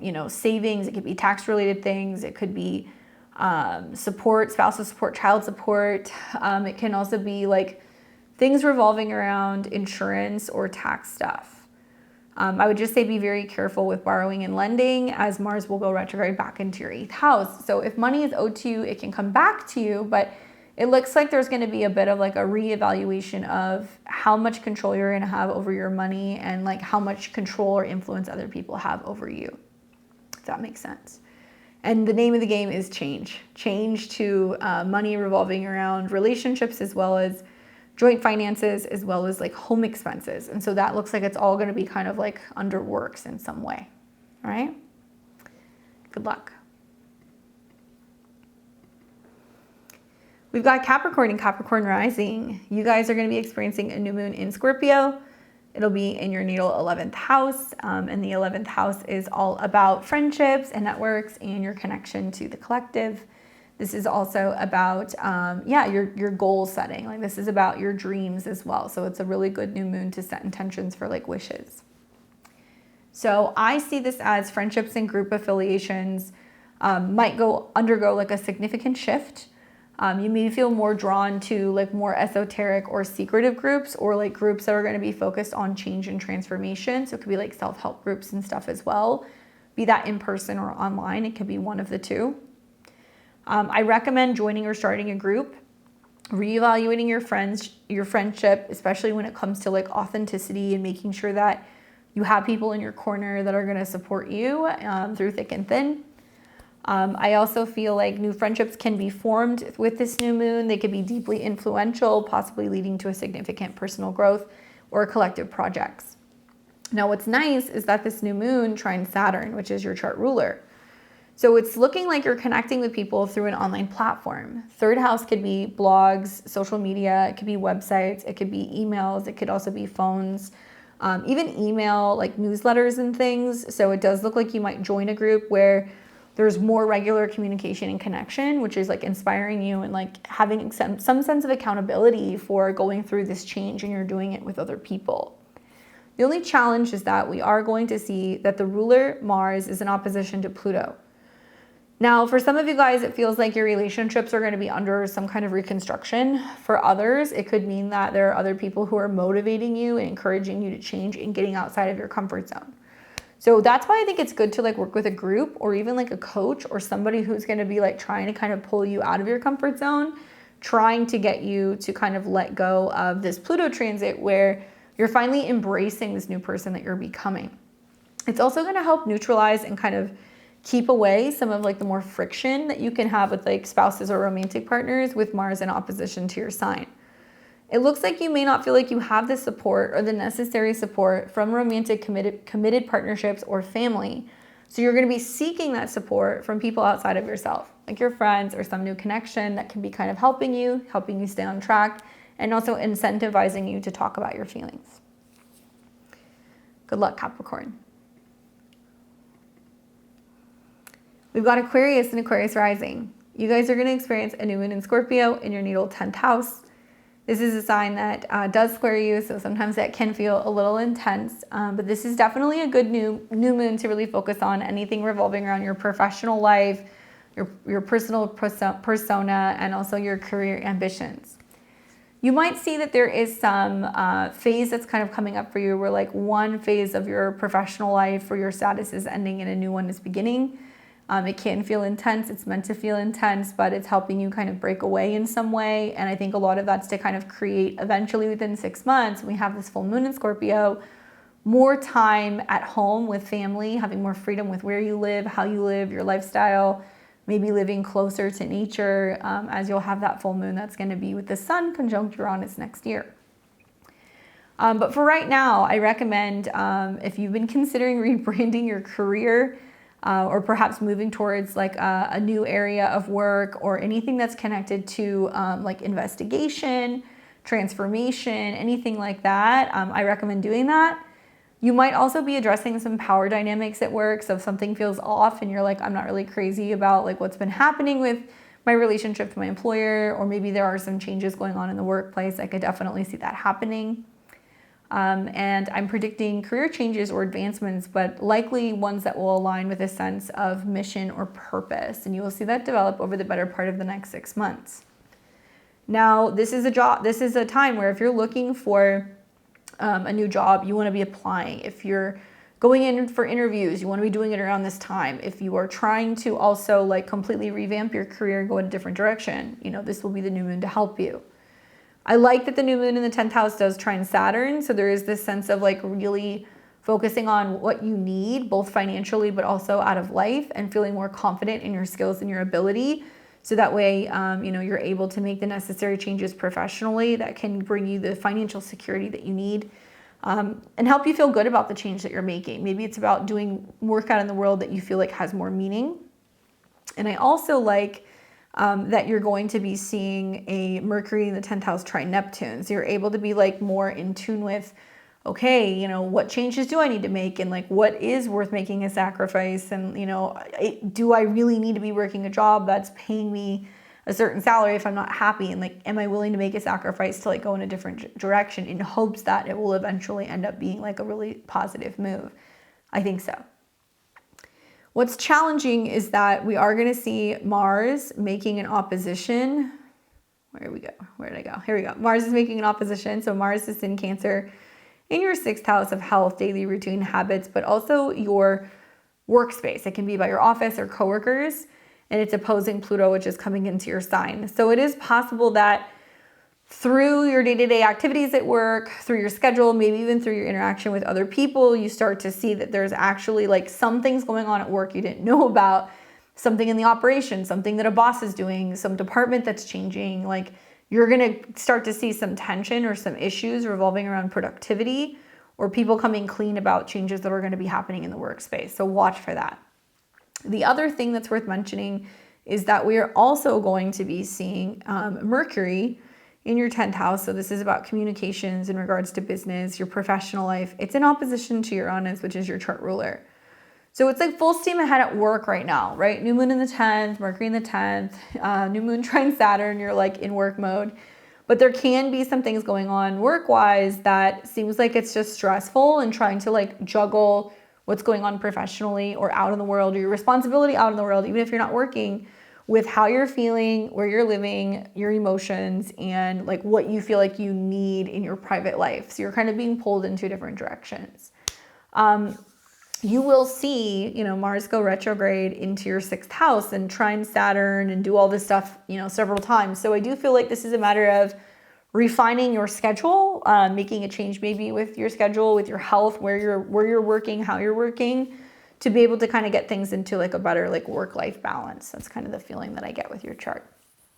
you know, savings. It could be tax related things. It could be support, spousal support, child support. It can also be like things revolving around insurance or tax stuff. I would just say be very careful with borrowing and lending, as Mars will go retrograde back into your 8th house. So if money is owed to you, it can come back to you, but it looks like there's going to be a bit of like a reevaluation of how much control you're going to have over your money and like how much control or influence other people have over you, if that makes sense. And the name of the game is change. Change to money revolving around relationships, as well as joint finances, as well as like home expenses. And so that looks like it's all going to be kind of like under works in some way. All right? Good luck. We've got Capricorn and Capricorn rising. You guys are going to be experiencing a new moon in Scorpio. It'll be in your natal 11th house. And the 11th house is all about friendships and networks and your connection to the collective. This is also about, your goal setting. Like, this is about your dreams as well. So it's a really good new moon to set intentions for like wishes. So I see this as friendships and group affiliations might undergo like a significant shift. You may feel more drawn to like more esoteric or secretive groups, or like groups that are going to be focused on change and transformation. So it could be like self-help groups and stuff as well. Be that in person or online. It could be one of the two. I recommend joining or starting a group reevaluating your friendship, especially when it comes to like authenticity and making sure that you have people in your corner that are going to support you through thick and thin. I also feel like new friendships can be formed with this new moon. They could be deeply influential, possibly leading to a significant personal growth or collective projects. Now, what's nice is that this new moon trines Saturn, which is your chart ruler. So it's looking like you're connecting with people through an online platform. Third house could be blogs, social media, it could be websites, it could be emails, it could also be phones, even email, like newsletters and things. So it does look like you might join a group where there's more regular communication and connection, which is like inspiring you and like having some sense of accountability for going through this change, and you're doing it with other people. The only challenge is that we are going to see that the ruler Mars is in opposition to Pluto. Now, for some of you guys, it feels like your relationships are going to be under some kind of reconstruction. For others, it could mean that there are other people who are motivating you and encouraging you to change and getting outside of your comfort zone. So that's why I think it's good to like work with a group or even like a coach or somebody who's going to be like trying to kind of pull you out of your comfort zone, trying to get you to kind of let go of this Pluto transit where you're finally embracing this new person that you're becoming. It's also going to help neutralize and kind of keep away some of like the more friction that you can have with like spouses or romantic partners with Mars in opposition to your sign. It looks like you may not feel like you have the support or the necessary support from romantic committed partnerships or family. So you're going to be seeking that support from people outside of yourself, like your friends or some new connection that can be kind of helping you stay on track, and also incentivizing you to talk about your feelings. Good luck, Capricorn. We've got Aquarius and Aquarius rising. You guys are going to experience a new moon in Scorpio in your natal 10th house. This is a sign that does square you, so sometimes that can feel a little intense, but this is definitely a good new moon to really focus on anything revolving around your professional life, your personal persona, and also your career ambitions. You might see that there is some phase that's kind of coming up for you where like one phase of your professional life or your status is ending and a new one is beginning. It can feel intense. It's meant to feel intense, but it's helping you kind of break away in some way. And I think a lot of that's to kind of create eventually within 6 months, we have this full moon in Scorpio, more time at home with family, having more freedom with where you live, how you live, your lifestyle, maybe living closer to nature as you'll have that full moon that's going to be with the sun conjunct Uranus next year. But for right now, I recommend if you've been considering rebranding your career, or perhaps moving towards like a new area of work or anything that's connected to like investigation, transformation, anything like that, I recommend doing that. You might also be addressing some power dynamics at work. So if something feels off and you're like, I'm not really crazy about like what's been happening with my relationship to my employer, or maybe there are some changes going on in the workplace, I could definitely see that happening. And I'm predicting career changes or advancements, but likely ones that will align with a sense of mission or purpose. And you will see that develop over the better part of the next 6 months. Now, this is a time where if you're looking for a new job, you want to be applying. If you're going in for interviews, you want to be doing it around this time. If you are trying to also like completely revamp your career and go in a different direction, this will be the new moon to help you. I like that the new moon in the 10th house does trine Saturn. So there is this sense of like really focusing on what you need, both financially, but also out of life, and feeling more confident in your skills and your ability. So that way, you're able to make the necessary changes professionally that can bring you the financial security that you need, and help you feel good about the change that you're making. Maybe it's about doing work out in the world that you feel like has more meaning. And I also like that you're going to be seeing a Mercury in the 10th house trine Neptune. So you're able to be like more in tune with, okay, what changes do I need to make? And like, what is worth making a sacrifice? And, do I really need to be working a job that's paying me a certain salary if I'm not happy? And like, am I willing to make a sacrifice to like go in a different direction in hopes that it will eventually end up being like a really positive move? I think so. What's challenging is that we are going to see Mars making an opposition. Where did we go? Where did I go? Here we go. Mars is making an opposition. So Mars is in Cancer in your 6th house of health, daily routine habits, but also your workspace. It can be by your office or coworkers, and it's opposing Pluto, which is coming into your sign. So it is possible that through your day-to-day activities at work, through your schedule, maybe even through your interaction with other people, you start to see that there's actually like some things going on at work you didn't know about, something in the operation, something that a boss is doing, some department that's changing. Like you're gonna start to see some tension or some issues revolving around productivity or people coming clean about changes that are gonna be happening in the workspace. So watch for that. The other thing that's worth mentioning is that we are also going to be seeing Mercury in your 10th house. So this is about communications in regards to business, your professional life. It's in opposition to Uranus, which is your chart ruler. So it's like full steam ahead at work right now, right? New moon in the 10th, Mercury in the 10th, new moon trine Saturn, you're like in work mode. But there can be some things going on work-wise that seems like it's just stressful and trying to like juggle what's going on professionally or out in the world or your responsibility out in the world, even if you're not working, with how you're feeling, where you're living, your emotions, and like what you feel like you need in your private life. So you're kind of being pulled into different directions. You will see, Mars go retrograde into your 6th house and trine Saturn and do all this stuff, several times. So I do feel like this is a matter of refining your schedule, making a change maybe with your schedule, with your health, where you're working, how you're working, to be able to kind of get things into like a better like work-life balance. That's kind of the feeling that I get with your chart.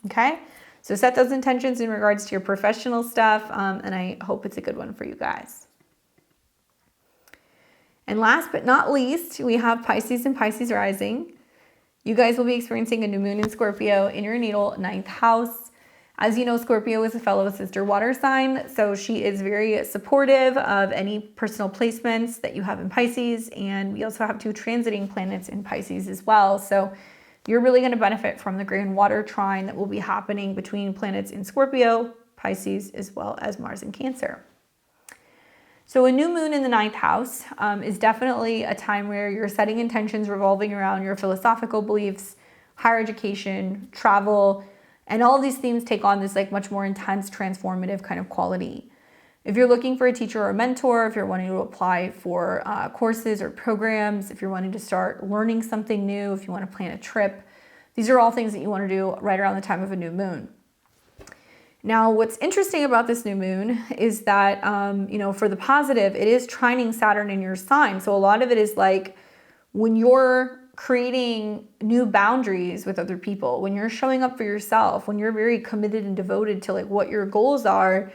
Okay, so set those intentions in regards to your professional stuff, and I hope it's a good one for you guys. And last but not least, we have Pisces and Pisces rising. You guys will be experiencing a new moon in Scorpio in your natal 9th house. As you know, Scorpio is a fellow sister water sign, so she is very supportive of any personal placements that you have in Pisces, and we also have 2 transiting planets in Pisces as well. So you're really going to benefit from the grand water trine that will be happening between planets in Scorpio, Pisces, as well as Mars in Cancer. So a new moon in the 9th house is definitely a time where you're setting intentions revolving around your philosophical beliefs, higher education, travel, and all of these themes take on this like much more intense, transformative kind of quality. If you're looking for a teacher or a mentor, if you're wanting to apply for courses or programs, if you're wanting to start learning something new, if you want to plan a trip, these are all things that you want to do right around the time of a new moon. Now, what's interesting about this new moon is that, for the positive, it is trining Saturn in your sign. So a lot of it is like when you're creating new boundaries with other people, when you're showing up for yourself, when you're very committed and devoted to like what your goals are,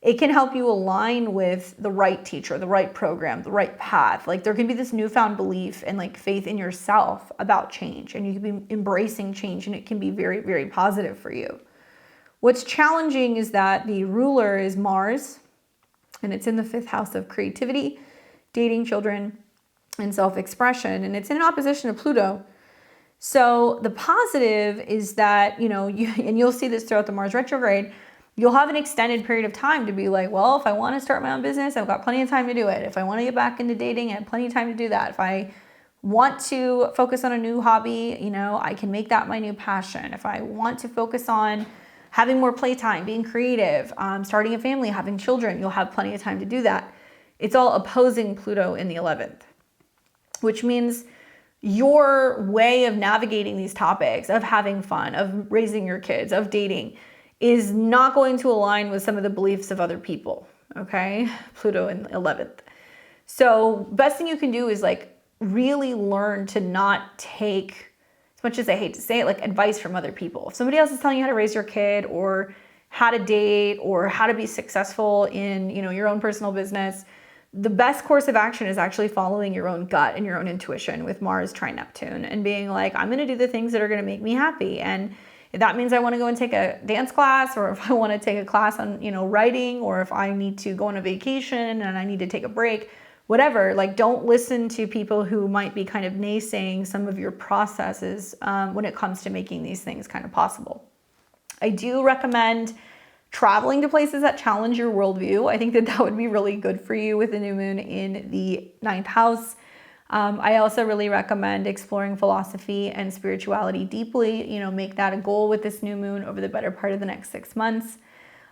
it can help you align with the right teacher, the right program, the right path. Like there can be this newfound belief and like faith in yourself about change, and you can be embracing change, and it can be very, very positive for you. What's challenging is that the ruler is Mars, and it's in the 5th house of creativity, dating, children, and self-expression, and it's in opposition to Pluto. So the positive is that, and you'll see this throughout the Mars retrograde, you'll have an extended period of time to be like, well, if I want to start my own business, I've got plenty of time to do it. If I want to get back into dating, I have plenty of time to do that. If I want to focus on a new hobby, I can make that my new passion. If I want to focus on having more playtime, being creative, starting a family, having children, you'll have plenty of time to do that. It's all opposing Pluto in the 11th. Which means your way of navigating these topics, of having fun, of raising your kids, of dating, is not going to align with some of the beliefs of other people, okay? Pluto in the 11th. So best thing you can do is like really learn to not take, as much as I hate to say it, like advice from other people. If somebody else is telling you how to raise your kid or how to date or how to be successful in, your own personal business, the best course of action is actually following your own gut and your own intuition with Mars trine Neptune and being like, I'm going to do the things that are going to make me happy. And if that means I want to go and take a dance class, or if I want to take a class on, writing, or if I need to go on a vacation and I need to take a break, whatever, like don't listen to people who might be kind of naysaying some of your processes when it comes to making these things kind of possible. I do recommend traveling to places that challenge your worldview. I think that would be really good for you with the new moon in the 9th house. I also really recommend exploring philosophy and spirituality deeply. Make that a goal with this new moon over the better part of the next 6 months.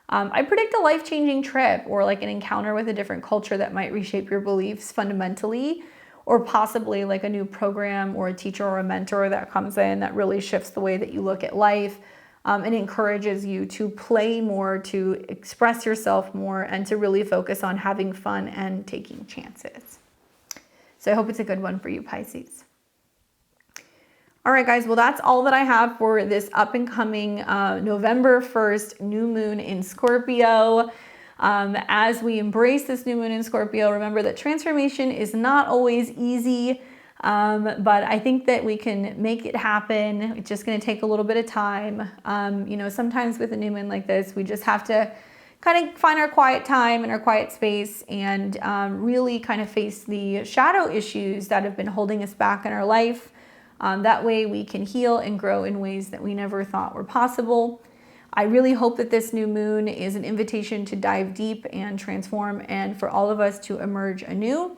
I predict a life-changing trip or like an encounter with a different culture that might reshape your beliefs fundamentally, or possibly like a new program or a teacher or a mentor that comes in that really shifts the way that you look at life. and encourages you to play more, to express yourself more, and to really focus on having fun and taking chances. So I hope it's a good one for you, Pisces. All right, guys, well, that's all that I have for this up and coming November 1st new moon in Scorpio. As we embrace this new moon in Scorpio, remember that transformation is not always easy, but I think that we can make it happen. It's just going to take a little bit of time. You know, sometimes with a new moon like this, we just have to kind of find our quiet time and our quiet space and really kind of face the shadow issues that have been holding us back in our life. That way we can heal and grow in ways that we never thought were possible. I really hope that this new moon is an invitation to dive deep and transform and for all of us to emerge anew.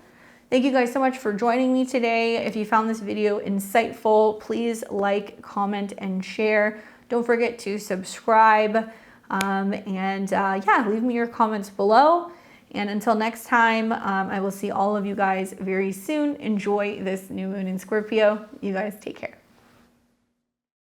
Thank you guys so much for joining me today. If you found this video insightful, please like, comment, and share. Don't forget to subscribe. Yeah, leave me your comments below. And until next time, I will see all of you guys very soon. Enjoy this new moon in Scorpio. You guys take care.